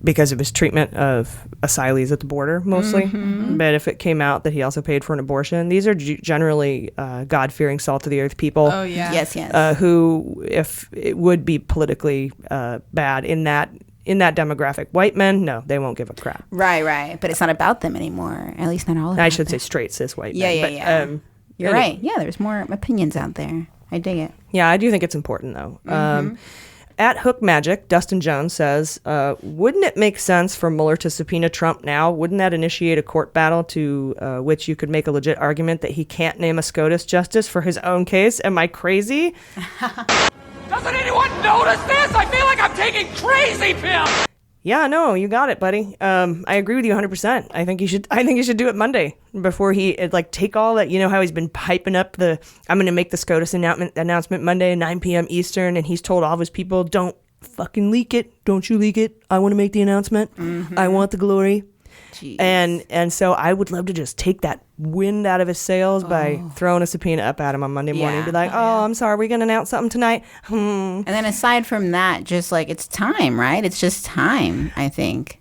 Because of his treatment of asylees at the border, mostly. Mm-hmm. But if it came out that he also paid for an abortion, these are generally God-fearing, salt-of-the-earth people. Oh, yeah. Yes. Who, if it would be politically bad in that in that demographic. White men, no, they won't give a crap. Right. But it's not about them anymore. At least not all of them. I should say straight cis white men. Yeah. You're right. Yeah, there's more opinions out there. I dig it. Yeah, I do think it's important, though. At Hook Magic, Dustin Jones says, wouldn't it make sense for Mueller to subpoena Trump now? Wouldn't that initiate a court battle to which you could make a legit argument that he can't name a SCOTUS justice for his own case? Am I crazy? Doesn't anyone notice this? I feel like I'm taking crazy pills. Yeah, no, you got it, buddy. I agree with you 100%. I think you should do it Monday before he take all that. You know how he's been piping up I'm going to make the SCOTUS announcement Monday at 9 p.m. Eastern, and he's told all of his people, don't fucking leak it. Don't you leak it. I want to make the announcement. I want the glory. Jeez. And so I would love to just take that wind out of his sails by throwing a subpoena up at him on Monday morning. Be like, I'm sorry, we're going to announce something tonight. And then aside from that, just it's time, right? It's just time, I think.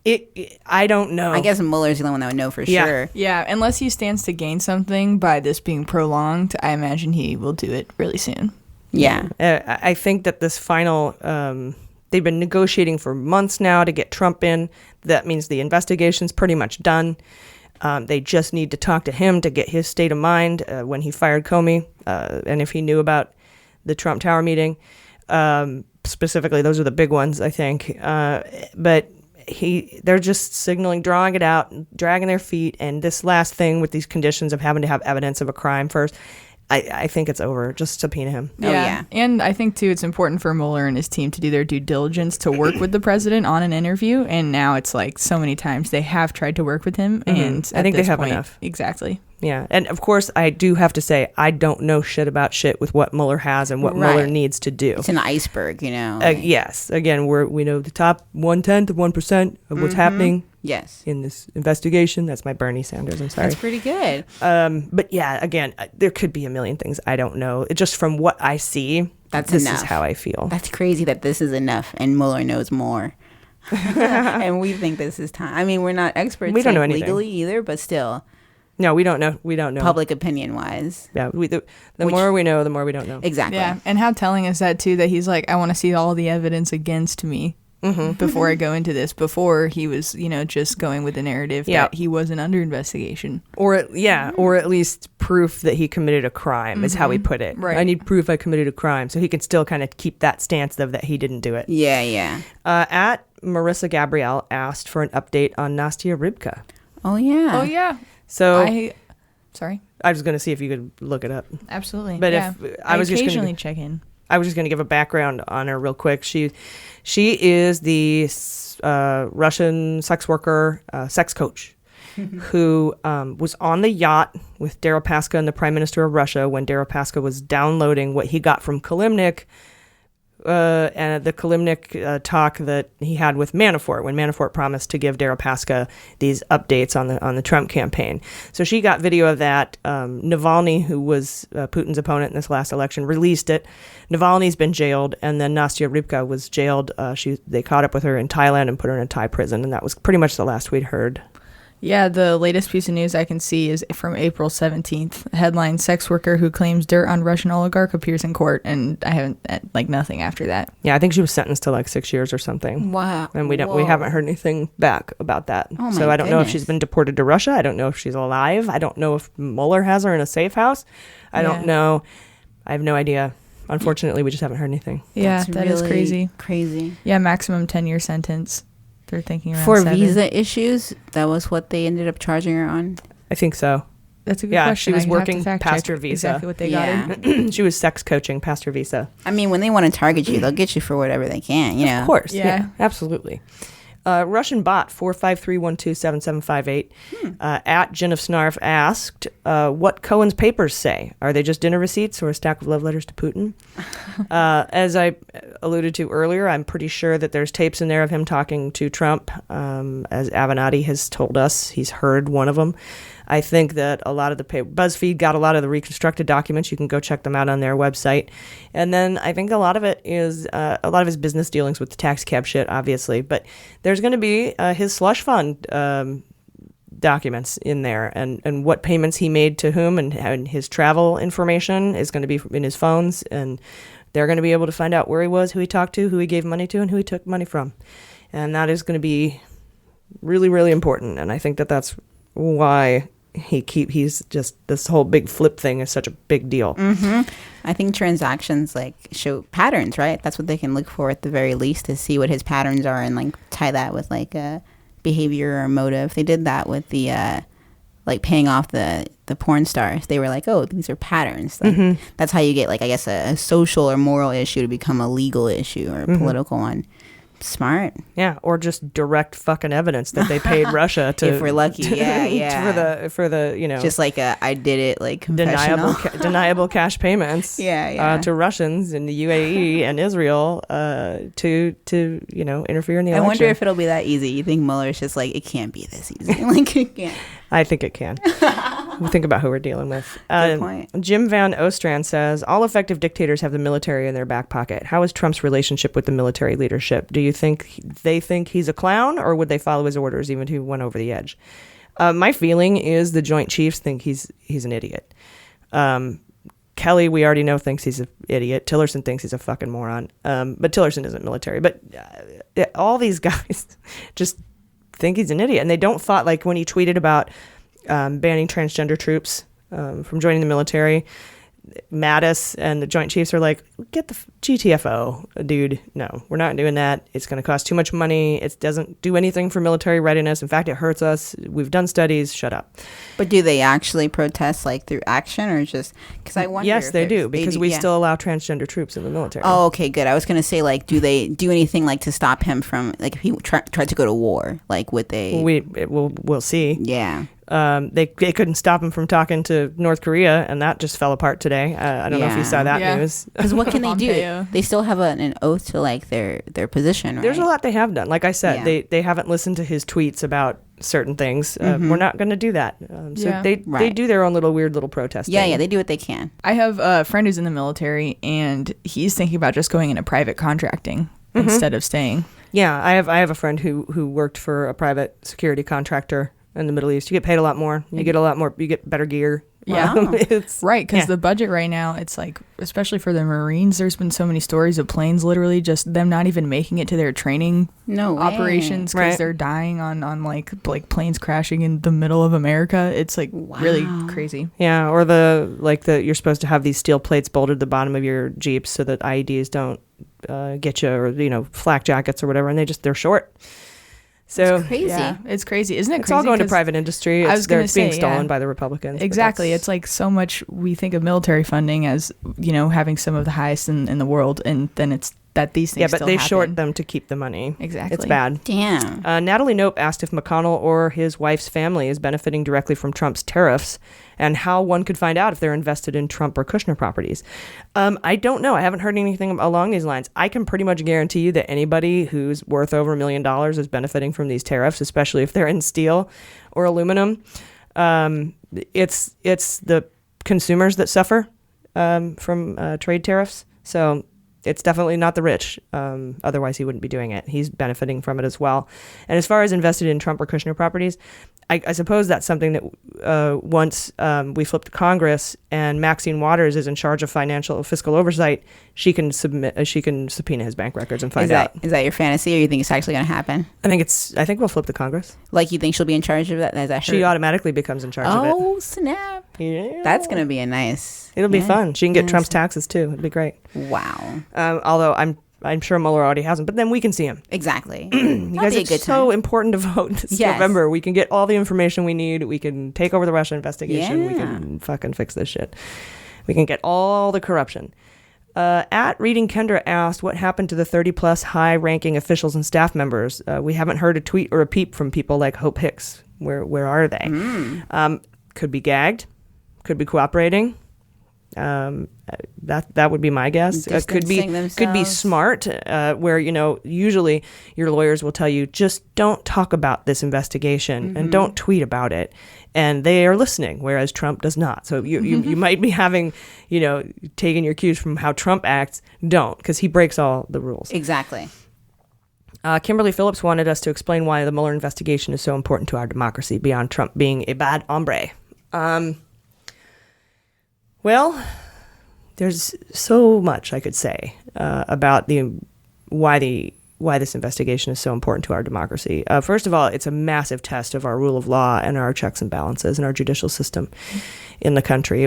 I don't know. I guess Mueller's the only one that would know for sure. Yeah, unless he stands to gain something by this being prolonged, I imagine he will do it really soon. Yeah. I think that this final... they've been negotiating for months now to get Trump in. That means the investigation's pretty much done. They just need to talk to him to get his state of mind when he fired Comey and if he knew about the Trump Tower meeting. Specifically, those are the big ones, I think. But they're just signaling, drawing it out, dragging their feet. And this last thing with these conditions of having to have evidence of a crime first, I think it's over. Just subpoena him. Yeah. And I think, too, it's important for Mueller and his team to do their due diligence to work with the president on an interview. And now it's so many times they have tried to work with him. And I think they have enough. Exactly. Yeah. And, of course, I do have to say, I don't know shit about shit with what Mueller has and what Mueller needs to do. It's an iceberg, you know. Yes. Again, we know the top 1/10 of 1% of what's happening. Yes. In this investigation. That's my Bernie Sanders. I'm sorry. That's pretty good. But yeah, again, there could be a million things I don't know. Just from what I see, this is how I feel. That's crazy that this is enough and Mueller knows more. And we think this is time. I mean, we're not experts we don't know anything. legally either, but still. No, we don't know. We don't know. Public opinion wise. Yeah. The more we know, the more we don't know. Exactly. Yeah. And how telling is that, too, that he's like, I want to see all the evidence against me. Before I go into this, before he was, just going with the narrative that he wasn't under investigation. Or at least proof that he committed a crime is how he put it. Right. I need proof I committed a crime. So he can still kind of keep that stance of that he didn't do it. Yeah. At Marissa Gabrielle asked for an update on Nastya Rybka. Oh, yeah. So sorry. I was going to see if you could look it up. Absolutely. But if I was occasionally check in. I was just going to give a background on her real quick. She is the Russian sex worker, sex coach, who was on the yacht with Deripaska and the Prime Minister of Russia when Deripaska was downloading what he got from Kilimnik, and the Kilimnik talk that he had with Manafort when Manafort promised to give Deripaska these updates on the Trump campaign. So she got video of that. Navalny, who was Putin's opponent in this last election, released it. Navalny's been jailed, and then Nastya Rybka was jailed. They caught up with her in Thailand and put her in a Thai prison, and that was pretty much the last we'd heard. Yeah, the latest piece of news I can see is from April 17th. Headline, sex worker who claims dirt on Russian oligarch appears in court. And I haven't, nothing after that. Yeah, I think she was sentenced to 6 years or something. Wow. And we haven't heard anything back about that. Oh, so I don't know if she's been deported to Russia. I don't know if she's alive. I don't know if Mueller has her in a safe house. I don't know. I have no idea. Unfortunately, we just haven't heard anything. Yeah, that is really crazy. Yeah, maximum 10-year sentence. They're thinking around for 7. visa issues. That was what they ended up charging her on. I think so. That's a good question. She was working past her visa. Exactly what they got her. She was sex coaching past her visa. I mean, when they want to target you, they'll get you for whatever they can. You know, of course. Yeah, absolutely. Russian bot 453127758 at Jen of Snarf asked what Cohen's papers say. Are they just dinner receipts or a stack of love letters to Putin? As I alluded to earlier, I'm pretty sure that there's tapes in there of him talking to Trump. As Avenatti has told us, he's heard one of them. I think that a lot of the BuzzFeed got a lot of the reconstructed documents. You can go check them out on their website. And then I think a lot of it is a lot of his business dealings with the tax cap shit, obviously. But there's going to be his slush fund documents in there and what payments he made to whom and his travel information is going to be in his phones. And they're going to be able to find out where he was, who he talked to, who he gave money to, and who he took money from. And that is going to be really, really important. And I think that that's why he's just, this whole big flip thing is such a big deal. Mm-hmm. I think transactions like show patterns, right? That's what they can look for at the very least, to see what his patterns are and like tie that with like a behavior or motive. They did that with the like paying off the porn stars. They were like, oh, these are patterns. Like, that's how you get like, I guess, a social or moral issue to become a legal issue or a political one. Smart. Yeah, or just direct fucking evidence that they paid Russia to. If we're lucky, yeah. For the you know, just like I did it, like confessional. deniable cash payments. To Russians in the UAE and Israel to you know, interfere in the election. I wonder if it'll be that easy. You think Mueller's just like, it can't be this easy? Like, it can't. I think it can. We think about who we're dealing with. Good point. Jim Van Ostrand says, all effective dictators have the military in their back pocket. How is Trump's relationship with the military leadership? Do you think they think he's a clown, or would they follow his orders even if he went over the edge? My feeling is the Joint Chiefs think he's an idiot. Kelly, we already know, thinks he's an idiot. Tillerson thinks he's a fucking moron. But Tillerson isn't military. But all these guys just think he's an idiot. And they don't thought, like when he tweeted about banning transgender troops from joining the military, Mattis and the Joint Chiefs are like, get the GTFO, dude. No, we're not doing that. It's going to cost too much money. It doesn't do anything for military readiness. In fact, it hurts us. We've done studies. Shut up. But do they actually protest like through action, or just because I wonder? Yes, they do, because we still allow transgender troops in the military. Oh, okay, good. I was going to say, like, do they do anything like to stop him from, like, if he tried to go to war, like, would they? We'll see. Yeah. They couldn't stop him from talking to North Korea, and that just fell apart today. I don't know if you saw that news. Because what can they do? They still have an oath to like their position, right? There's a lot they have done. Like I said, they haven't listened to his tweets about certain things. We're not going to do that. They do their own weird little protesting. Yeah, they do what they can. I have a friend who's in the military, and he's thinking about just going into private contracting instead of staying. Yeah, I have a friend who worked for a private security contractor in the Middle East. You get paid a lot more. You get a lot more. You get better gear. Yeah, right. Because the budget right now, it's like, especially for the Marines, there's been so many stories of planes literally just them not even making it to their training operations because they're dying on like planes crashing in the middle of America. It's like really crazy. Yeah, or you're supposed to have these steel plates bolted to the bottom of your Jeeps so that IEDs don't get you, or flak jackets or whatever, and they're short. So it's crazy. Yeah, it's crazy. Isn't it crazy? It's all going to private industry. It's being stolen by the Republicans. Exactly. It's like so much we think of military funding as, having some of the highest in the world, and then it's that these things but they short them to keep the money. Exactly. It's bad. Damn. Natalie Nope asked if McConnell or his wife's family is benefiting directly from Trump's tariffs, and how one could find out if they're invested in Trump or Kushner properties. I don't know. I haven't heard anything along these lines. I can pretty much guarantee you that anybody who's worth over $1 million is benefiting from these tariffs, especially if they're in steel or aluminum. It's the consumers that suffer from trade tariffs. So it's definitely not the rich. Otherwise, he wouldn't be doing it. He's benefiting from it as well. And as far as invested in Trump or Kushner properties, I suppose that's something that once we flip to Congress and Maxine Waters is in charge of fiscal oversight, she can subpoena his bank records and find out. Is that your fantasy, or you think it's actually going to happen? I think we'll flip to Congress. Like, you think she'll be in charge of that? Is that her? She automatically becomes in charge of it. Oh, snap. Yeah. That's going to be a nice... It'll be fun. She can get Trump's taxes, too. It'd be great. Wow. Although I'm sure Mueller already has them, but then we can see him. Exactly. You guys, it's so important to vote this November. We can get all the information we need. We can take over the Russia investigation. We can fucking fix this shit. We can get all the corruption. At Reading Kendra asked what happened to the 30-plus high-ranking officials and staff members. We haven't heard a tweet or a peep from people like Hope Hicks. Where are they? Could be gagged. Could be cooperating. That would be my guess. Could be smart, where usually your lawyers will tell you, just don't talk about this investigation and don't tweet about it, and they are listening, whereas Trump does not. So you might be having taking your cues from how Trump acts. Don't, because he breaks all the rules. Exactly. Kimberly Phillips wanted us to explain why the Mueller investigation is so important to our democracy beyond Trump being a bad hombre. Well, there's so much I could say about why the why this investigation is so important to our democracy. First of all, it's a massive test of our rule of law and our checks and balances and our judicial system in the country.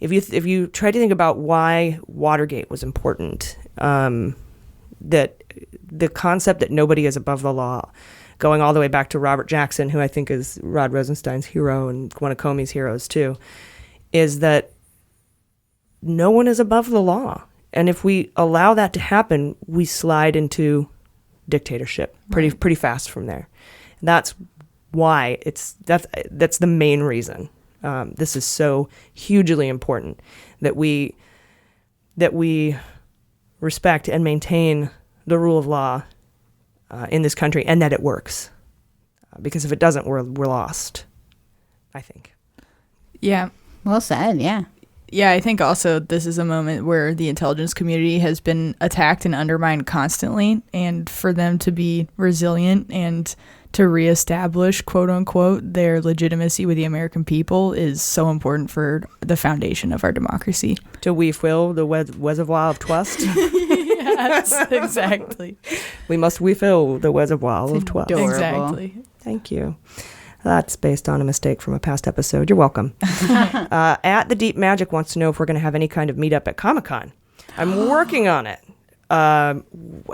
If you try to think about why Watergate was important, that the concept that nobody is above the law, going all the way back to Robert Jackson, who I think is Rod Rosenstein's hero and one of Comey's heroes too, is that no one is above the law. And if we allow that to happen, we slide into dictatorship pretty fast from there. And that's why that's the main reason. This is so hugely important that we respect and maintain the rule of law in this country, and that it works. Because if it doesn't, we're lost, I think. Yeah. Well said, yeah. Yeah, I think also this is a moment where the intelligence community has been attacked and undermined constantly, and for them to be resilient and to reestablish, quote unquote, their legitimacy with the American people is so important for the foundation of our democracy. Do we fill the reservoir of trust? Yes, exactly. We must refill the reservoir of trust. Exactly. Thank you. That's based on a mistake from a past episode. You're welcome. At the Deep Magic wants to know if we're going to have any kind of meetup at Comic-Con. I'm working on it. I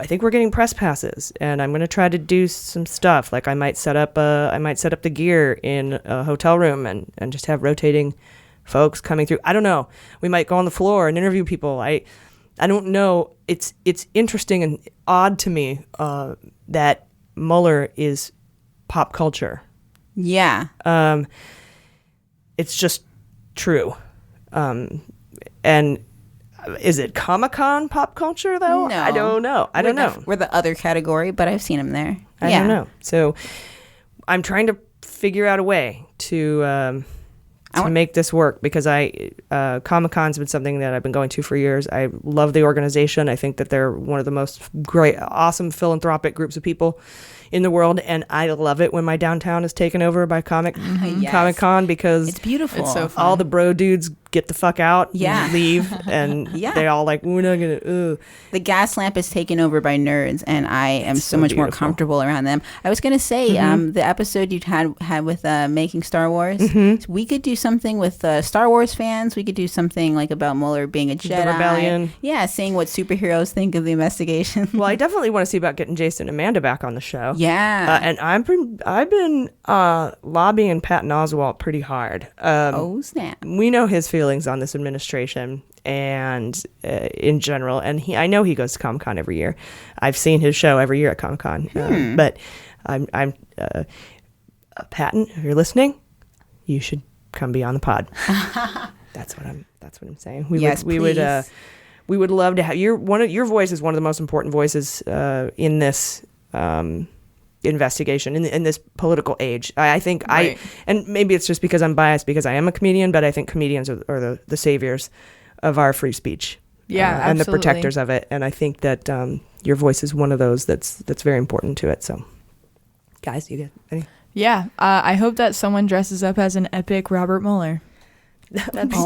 think we're getting press passes, and I'm going to try to do some stuff. Like I might set up the gear in a hotel room and just have rotating folks coming through. I don't know. We might go on the floor and interview people. I don't know. It's interesting and odd to me that Mueller is pop culture. Yeah. It's just true. And is it Comic-Con pop culture, though? No. I don't know. I don't know. We're the other category, but I've seen him there. I don't know. So I'm trying to figure out a way to make this work, because Comic-Con's been something that I've been going to for years. I love the organization. I think that they're one of the most great, awesome philanthropic groups of people in the world, and I love it when my downtown is taken over by Comic-Con, because it's beautiful. It's so fun. All the bro dudes get the fuck out and leave, and Yeah. they're all like, we're not gonna. The gas lamp is taken over by nerds, and I am so much more comfortable around them. I was gonna say, the episode you had with making Star Wars, we could do something with Star Wars fans. We could do something like about Mueller being a Jedi. The rebellion. Yeah, seeing what superheroes think of the investigation. Well, I definitely want to see about getting Jason and Amanda back on the show. Yeah. And I've been lobbying Patton Oswalt pretty hard. Oh, snap. We know his feelings on this administration and in general, and I know he goes to Comic-Con every year. I've seen his show every year at Comic-Con. But I'm Patton, if you're listening, you should come be on the pod. That's what I'm saying. We would love to have your voice is one of the most important voices in this investigation in this political age. I think right. And maybe it's just because I'm biased because I am a comedian, but I think comedians are the saviors of our free speech. Yeah, and the protectors of it. And I think that your voice is one of those that's very important to it. So, guys, you get any? Yeah, I hope that someone dresses up as an epic Robert Mueller. That's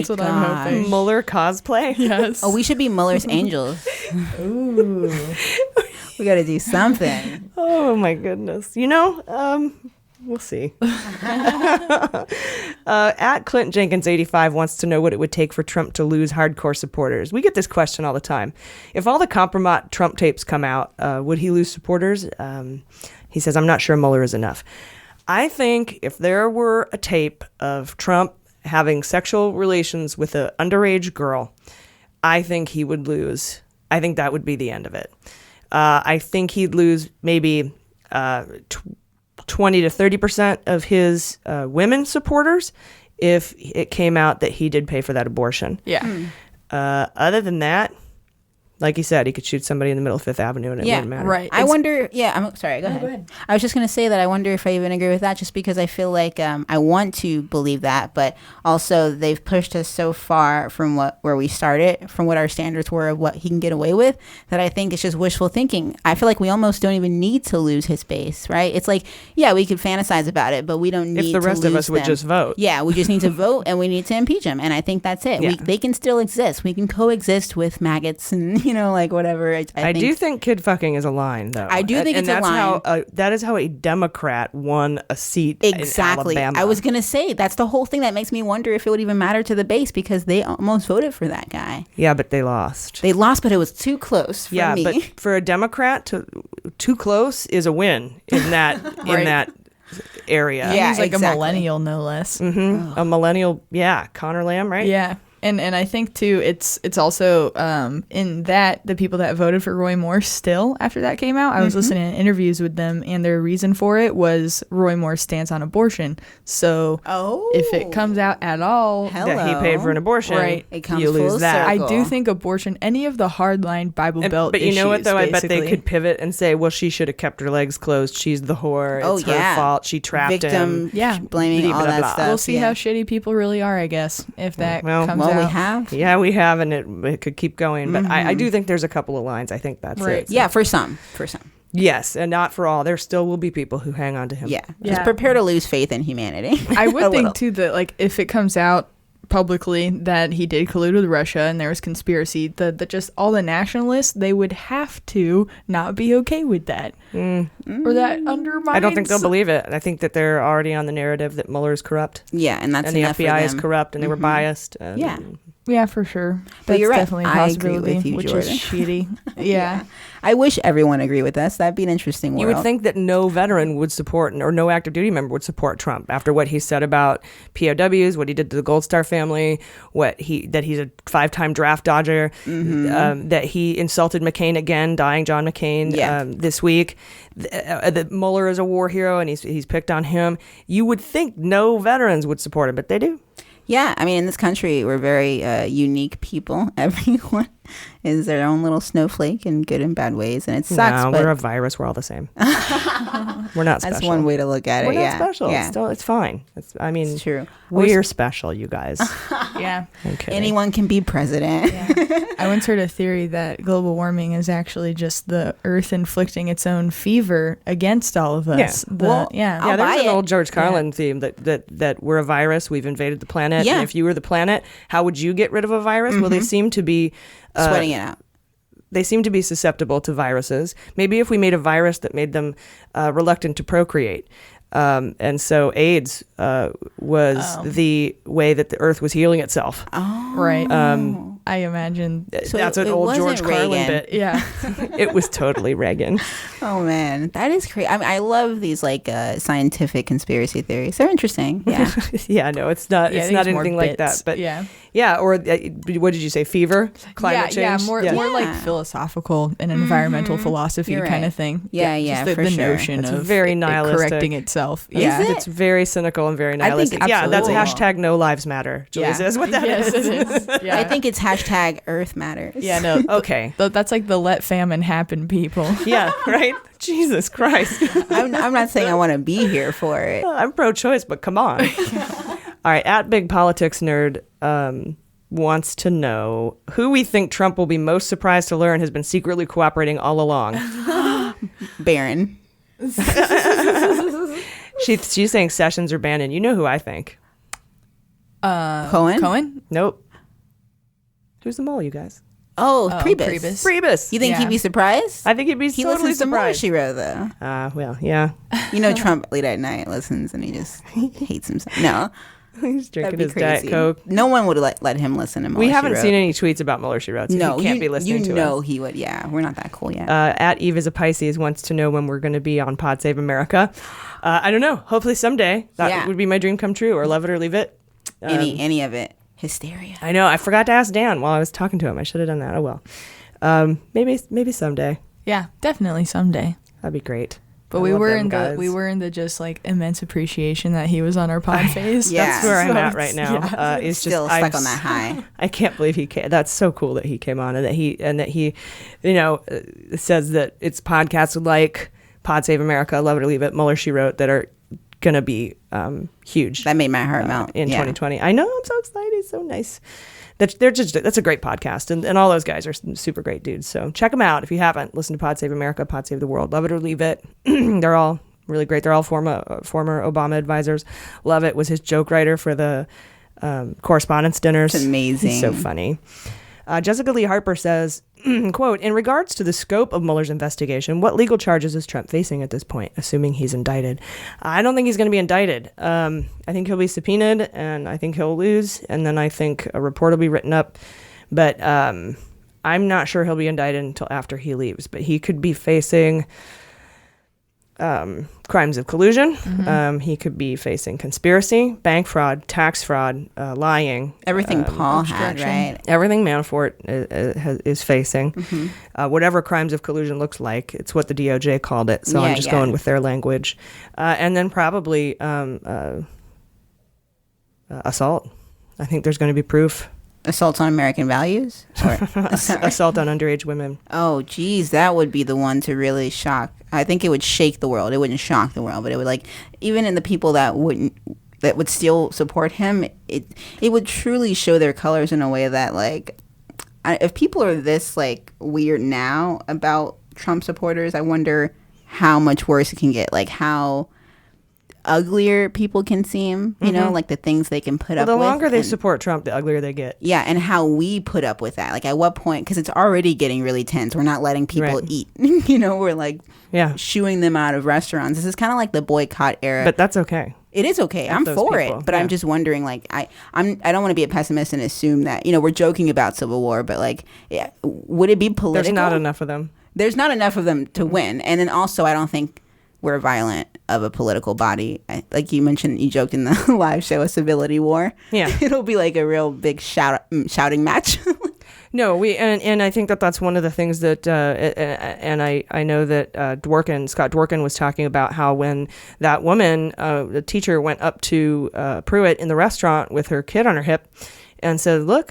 what I'm hoping. Mueller cosplay? Yes. Oh, we should be Mueller's angels. Ooh. We got to do something. Oh, my goodness. We'll see. At Clint Jenkins 85 wants to know what it would take for Trump to lose hardcore supporters. We get this question all the time. If all the compromat Trump tapes come out, would he lose supporters? He says, I'm not sure Mueller is enough. I think if there were a tape of Trump having sexual relations with an underage girl, I think he would lose. I think that would be the end of it. I think he'd lose maybe 20 to 30% of his women supporters if it came out that he did pay for that abortion. Yeah. Other than that, like you said, he could shoot somebody in the middle of Fifth Avenue and it wouldn't matter. Right. I wonder, I'm sorry, go ahead. I was just going to say that I wonder if I even agree with that, just because I feel like I want to believe that, but also they've pushed us so far from where we started, from what our standards were of what he can get away with, that I think it's just wishful thinking. I feel like we almost don't even need to lose his base, right? It's like, yeah, we could fantasize about it, but we don't need to lose them. If the rest of us would just vote. Yeah, we just need to vote and we need to impeach him, and I think that's it. Yeah. They can still exist. We can coexist with maggots and, like whatever. I do think kid fucking is a line, though. I do think it's a line. That is how a Democrat won a seat exactly. in Alabama. I was going to say, that's the whole thing that makes me wonder if it would even matter to the base, because they almost voted for that guy. Yeah, but they lost. They lost, but it was too close for me. But for a Democrat, too close is a win in that in that area. Yeah, he's like a millennial, no less. Mm-hmm. A millennial, Connor Lamb, right? Yeah. And I think too, it's also in that the people that voted for Roy Moore still after that came out. I was listening to interviews with them, and their reason for it was Roy Moore's stance on abortion. So if it comes out at all that he paid for an abortion, right, it comes you lose that. I do think abortion, any of the hardline Bible Belt, but you know what though? issues, I bet they could pivot and say, well, she should have kept her legs closed. She's the whore. It's her fault. She trapped him. Yeah, blaming all that stuff. We'll see how shitty people really are, I guess, if that comes out. We have. Yeah, we have, and it could keep going. But I do think there's a couple of lines. I think that's it. Yeah, for some. Yes, and not for all. There still will be people who hang on to him. Yeah, just prepare to lose faith in humanity. I would think, too, that like if it comes out publicly that he did collude with Russia and there was conspiracy, that just all the nationalists, they would have to not be okay with that. Or that undermines... I don't think they'll believe it. I think that they're already on the narrative that Mueller is corrupt. Yeah, and that's and the enough FBI for is them. corrupt and they were biased. Yeah, for sure. But you're right. Definitely a I possibility, agree with you, which Jordan. is shitty. Yeah. I wish everyone agreed with us. That'd be an interesting world. You would think that no veteran would support, or no active duty member would support Trump after what he said about POWs, what he did to the Gold Star family, that he's a 5-time draft dodger, that he insulted McCain again, dying John McCain this week. That Mueller is a war hero and he's picked on him. You would think no veterans would support him, but they do. Yeah, I mean, in this country, we're very unique people. Everyone is their own little snowflake in good and bad ways, and it sucks. No, but we're a virus. We're all the same. We're not special. That's one way to look at it. We're not special. Yeah. It's fine. It's true. We're special, you guys. Yeah. Okay. Anyone can be president. I once heard a theory that global warming is actually just the Earth inflicting its own fever against all of us. Yeah. There's an old George Carlin theme that we're a virus. We've invaded the planet. Yeah. And if you were the planet, how would you get rid of a virus? Well, they seem to be sweating it out. They seem to be susceptible to viruses. Maybe if we made a virus that made them reluctant to procreate. And so AIDS was the way that the Earth was healing itself. Oh. Right. I imagine. So that's an old George Carlin bit. Yeah. It was totally Reagan. Oh, man. That is crazy. I mean, I love these scientific conspiracy theories. They're interesting. Yeah. Yeah, no, it's not. It's not anything like that. But yeah. Or what did you say? Fever, climate change. Yeah, more like philosophical and environmental philosophy kind of thing. Yeah, just for the sure. notion It's of very nihilistic. correcting itself. Yeah, it's very cynical and very nihilistic. I think that's hashtag No Lives Matter. Jaleesa is what that is. Yes, it is. Yeah. I think it's hashtag Earth Matters. Yeah, no. Okay. That's like the let famine happen people. Yeah, right? Jesus Christ. I'm not saying I want to be here for it. I'm pro-choice, but come on. All right, at Big Politics Nerd wants to know who we think Trump will be most surprised to learn has been secretly cooperating all along. Barron. She's saying Sessions or Bannon. You know who I think. Cohen? Nope. Who's the mole, you guys? Oh, Priebus. Priebus. You think he'd be surprised? I think he'd be he totally listens surprised. To She Wrote, though. Well, yeah. You know, Trump late at night listens and he just hates himself. No. He's drinking his crazy. Diet Coke. No one would let him listen to Mueller. We haven't seen any tweets about Mueller, She Wrote, so no, he can't be listening to us. You know he would, yeah. We're not that cool yet. At Eve is a Pisces wants to know when we're going to be on Pod Save America. I don't know. Hopefully someday. That would be my dream come true, or Love It or Leave It. Any of it. Hysteria. I know. I forgot to ask Dan while I was talking to him. I should have done that. Oh, well. Maybe someday. Yeah, definitely someday. That'd be great. But we were in the just like immense appreciation that he was on our pod phase. Yeah. That's where I'm at right now. Yeah. It's still just stuck on that high. I can't believe he came. That's so cool that he came on and that he says that it's podcasts like Pod Save America, Love It or Leave It, Mueller, She Wrote that are gonna be huge. That made my heart melt in 2020. I know. I'm so excited. It's so nice. That's a great podcast, and all those guys are super great dudes. So check them out if you haven't. Listen to Pod Save America, Pod Save the World, Love It or Leave It. They're all really great. They're all former Obama advisors. Love It was his joke writer for the correspondence dinners. It's amazing. He's so funny. Jessica Lee Harper says, quote, in regards to the scope of Mueller's investigation, what legal charges is Trump facing at this point, assuming he's indicted? I don't think he's going to be indicted. I think he'll be subpoenaed, and I think he'll lose, and then I think a report will be written up. But I'm not sure he'll be indicted until after he leaves. But he could be facing crimes of collusion. He could be facing conspiracy, bank fraud, tax fraud, lying. Everything Paul had, right? Everything Manafort is facing. Whatever crimes of collusion looks like. It's what the DOJ called it. So I'm just going with their language. And then probably assault. I think there's going to be proof. Assault on American values? Or, assault on underage women. Oh, geez, that would be the one to really shock. I think it would shake the world. It wouldn't shock the world, but it would, like, even in the people that would still support him, it would truly show their colors in a way that, like, if people are this, like, weird now about Trump supporters, I wonder how much worse it can get. Like, how uglier people can seem, you know, like the things they can put up with. The longer they support Trump, the uglier they get. Yeah, and how we put up with that. Like, at what point, because it's already getting really tense. We're not letting people eat. You know, we're like shooing them out of restaurants. This is kind of like the boycott era. But that's okay. It is okay. I'm for it. But I'm just wondering, like, I don't want to be a pessimist and assume that, you know, we're joking about civil war, but, like, would it be political? There's not enough of them. There's not enough of them to win. And then also, I don't think we're violent of a political body. Like you mentioned, you joked in the live show, a civility war. Yeah. It'll be like a real big shouting match. No, and I think that's one of the things that, and I know that Scott Dworkin was talking about how when that woman, the teacher, went up to Pruitt in the restaurant with her kid on her hip and said, look,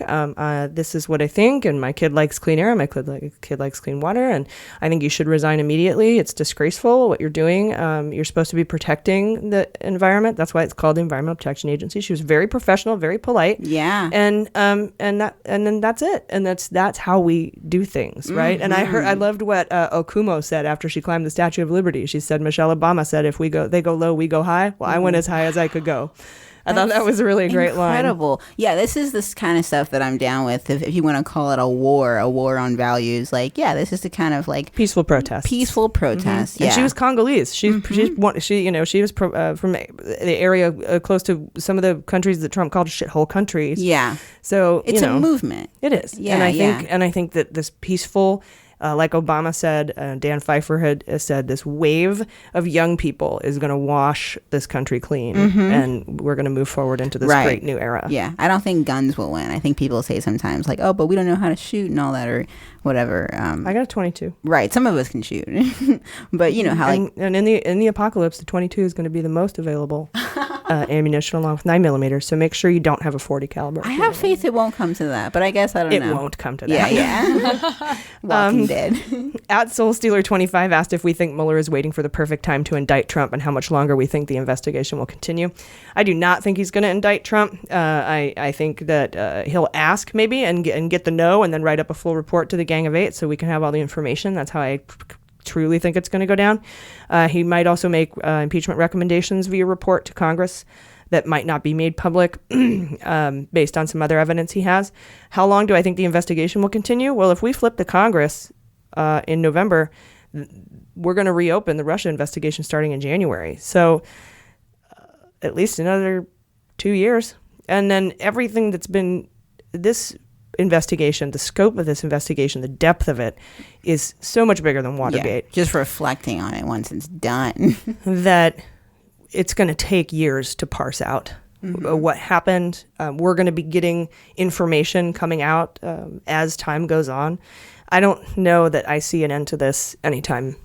this is what I think, and my kid likes clean air, my kid likes clean water, and I think you should resign immediately. It's disgraceful what you're doing. You're supposed to be protecting the environment. That's why it's called the Environmental Protection Agency. She was very professional, very polite. Yeah. And then that's it. And that's how we do things, right? And I loved what Okumo said after she climbed the Statue of Liberty. She said, Michelle Obama said, if they go low, we go high. Well, I went as high as I could go. I thought that was a really great line. Incredible. Yeah, this is this kind of stuff that I'm down with. If you want to call it a war on values, like, yeah, this is the kind of, like, peaceful protest. Yeah. And she was Congolese. She was from the area close to some of the countries that Trump called shithole countries. Yeah. So it's a movement. It is. Yeah. And I think that this peaceful, like Obama said, Dan Pfeiffer had said, this wave of young people is going to wash this country clean, and we're going to move forward into this great new era. Yeah, I don't think guns will win. I think people say sometimes, like, oh, but we don't know how to shoot and all that, or whatever. I got a 22. Right, some of us can shoot, but you know how. And in the apocalypse, the 22 is going to be the most available ammunition, along with 9mm. So make sure you don't have a 40 caliber. I have faith it won't come to that, but I guess I don't know. It won't come to that. Yeah. Walking Dead. At SoulStealer25 asked if we think Mueller is waiting for the perfect time to indict Trump and how much longer we think the investigation will continue. I do not think he's going to indict Trump. I think that he'll ask maybe and get the no, and then write up a full report to the Gang of Eight so we can have all the information. That's how I truly think it's going to go down. He might also make impeachment recommendations via report to Congress that might not be made public based on some other evidence he has. How long do I think the investigation will continue? Well, if we flip to Congress in November, we're going to reopen the Russia investigation starting in January. So at least another 2 years. And then everything that's been this investigation, the scope of this investigation, the depth of it is so much bigger than Watergate. Yeah, just reflecting on it once it's done. That it's going to take years to parse out what happened. We're going to be getting information coming out as time goes on. I don't know that I see an end to this anytime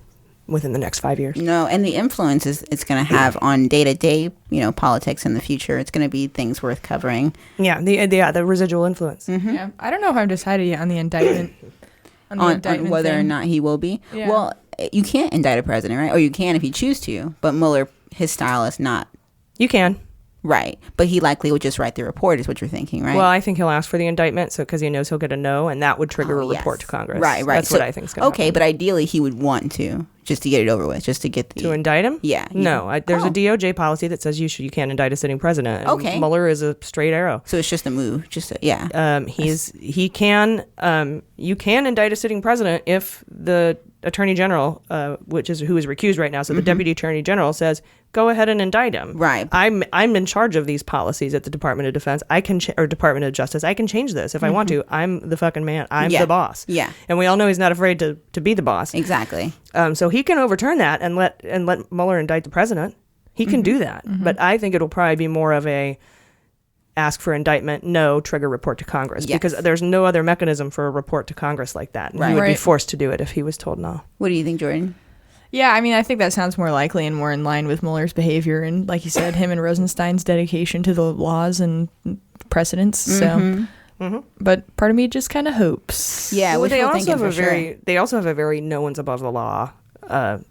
within the next 5 years. No, and the influence it's going to have on day-to-day, politics in the future. It's going to be things worth covering. Yeah, the residual influence. Yeah, I don't know if I've decided yet on the indictment. on whether or not he will be. Yeah. Well, you can't indict a president, right? Or you can if you choose to, but Mueller, his style is not. You can. Right. But he likely would just write the report is what you're thinking, right? Well, I think he'll ask for the indictment because he knows he'll get a no, and that would trigger a report to Congress. Right. That's what I think is going to happen. Okay, but ideally he would want to, just to get it over with, just to get the... To indict him? Yeah. No, there's a DOJ policy that says you can't indict a sitting president. And Okay. Mueller is a straight arrow. So it's just a move, You can indict a sitting president if the attorney general, who is recused right now, so the deputy attorney general says, go ahead and indict him. Right. I'm in charge of these policies at the Department of Defense. or Department of Justice. I can change this if I want to. I'm the fucking man. I'm the boss. Yeah. And we all know he's not afraid to be the boss. Exactly. So he can overturn that and let Mueller indict the president. He can do that. But I think it'll probably be more of a ask for indictment, no, trigger report to Congress. Because there's no other mechanism for a report to Congress like that. And he would be forced to do it if he was told no. What do you think, Jordan? Yeah, I mean, I think that sounds more likely and more in line with Mueller's behavior and, like you said, him and Rosenstein's dedication to the laws and precedents. So, but part of me just kind of hopes. Yeah, well, they also have a very no one's above the law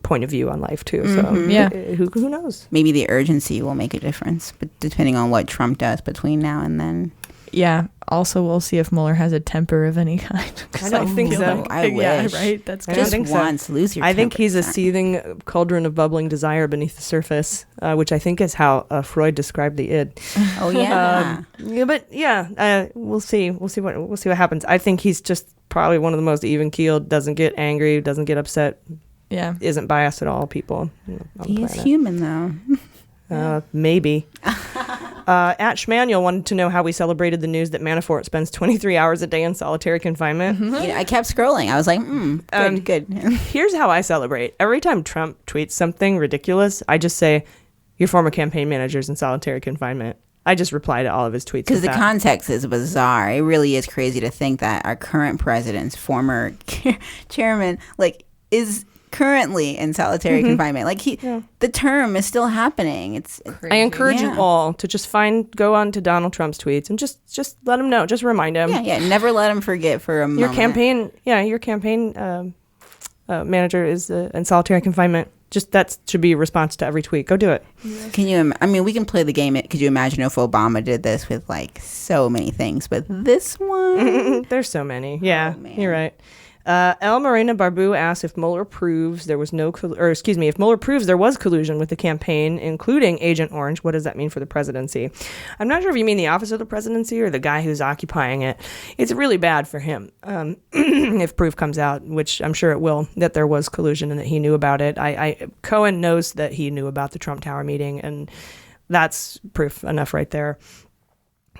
point of view on life too. So who knows? Maybe the urgency will make a difference, but depending on what Trump does between now and then. Yeah. Also, we'll see if Mueller has a temper of any kind. I don't think so. I wish. Yeah, right. That's just once lose your. I think he's a seething cauldron of bubbling desire beneath the surface, which I think is how Freud described the id. Oh yeah. We'll see. We'll see what happens. I think he's just probably one of the most even keeled. Doesn't get angry. Doesn't get upset. Yeah. Isn't biased at all. People. He is human though. Maybe. At Schmanuel wanted to know how we celebrated the news that Manafort spends 23 hours a day in solitary confinement. I kept scrolling. I was like, good. Here's how I celebrate. Every time Trump tweets something ridiculous, I just say, your former campaign manager's in solitary confinement. I just reply to all of his tweets. Because the context is bizarre. It really is crazy to think that our current president's former chairman, is currently in solitary confinement. The term is still happening. It's crazy. I encourage you all to just go on to Donald Trump's tweets and just let him know. Just remind him. Yeah. Never let him forget for a moment. Your campaign manager is in solitary confinement. Just that should be a response to every tweet. Go do it. Can you? I mean, we can play the game. Could you imagine if Obama did this with so many things, but this one? There's so many. Yeah, you're right. El Morena Barbu asks if Mueller proves there was if Mueller proves there was collusion with the campaign, including Agent Orange, what does that mean for the presidency? I'm not sure if you mean the office of the presidency or the guy who's occupying it. It's really bad for him if proof comes out, which I'm sure it will, that there was collusion and that he knew about it. Cohen knows that he knew about the Trump Tower meeting, and that's proof enough right there.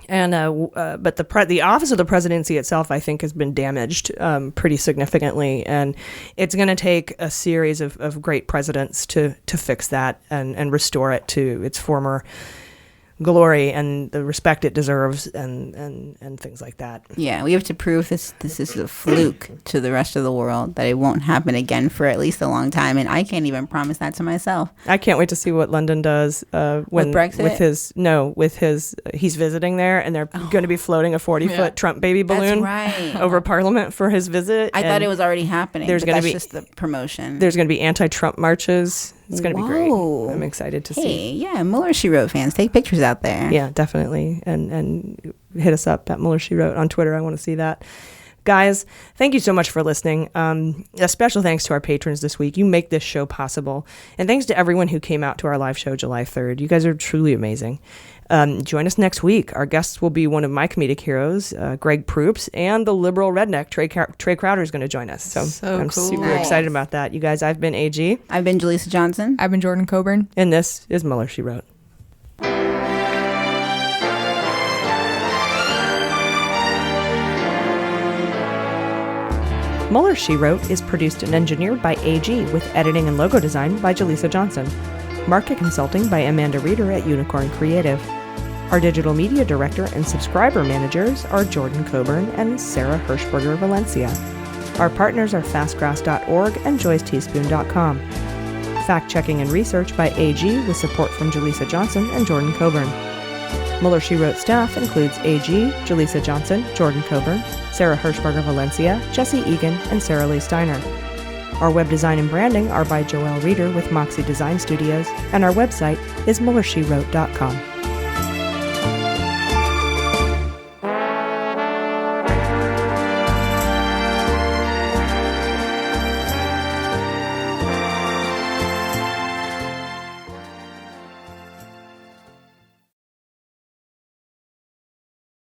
And but the office of the presidency itself, I think, has been damaged pretty significantly, and it's going to take a series of great presidents to fix that and restore it to its former glory and the respect it deserves, and things like that. Yeah, we have to prove this is a fluke to the rest of the world, that it won't happen again for at least a long time, and I can't even promise that to myself. I can't wait to see what London does with Brexit? He's visiting there, and they're going to be floating a 40-foot Trump baby balloon over Parliament for his visit. I thought it was already happening. That's just the promotion. There's going to be anti-Trump marches. It's going to be great. I'm excited to see. Yeah, Mueller, She Wrote fans, take pictures out there. Yeah, definitely. And hit us up at Mueller, She Wrote on Twitter. I want to see that. Guys, thank you so much for listening. A special thanks to our patrons this week. You make this show possible. And thanks to everyone who came out to our live show July 3rd. You guys are truly amazing. Join us next week. Our guests will be one of my comedic heroes, Greg Proops, and the liberal redneck, Trey Crowder, is going to join us. So I'm cool. super excited about that. You guys, I've been AG. I've been Jaleesa Johnson. I've been Jordan Coburn. And this is Mueller, She Wrote. Mueller, She Wrote is produced and engineered by AG with editing and logo design by Jaleesa Johnson. Market consulting by Amanda Reeder at Unicorn Creative. Our digital media director and subscriber managers are Jordan Coburn and Sarah Hirschberger Valencia. Our partners are fastgrass.org and joysteaspoon.com. Fact-checking and research by AG with support from Jaleesa Johnson and Jordan Coburn. Mueller, She Wrote staff includes AG, Jaleesa Johnson, Jordan Coburn, Sarah Hirschberger Valencia, Jesse Egan, and Sarah Lee Steiner. Our web design and branding are by Joelle Reeder with Moxie Design Studios, and our website is MuellerSheWrote.com.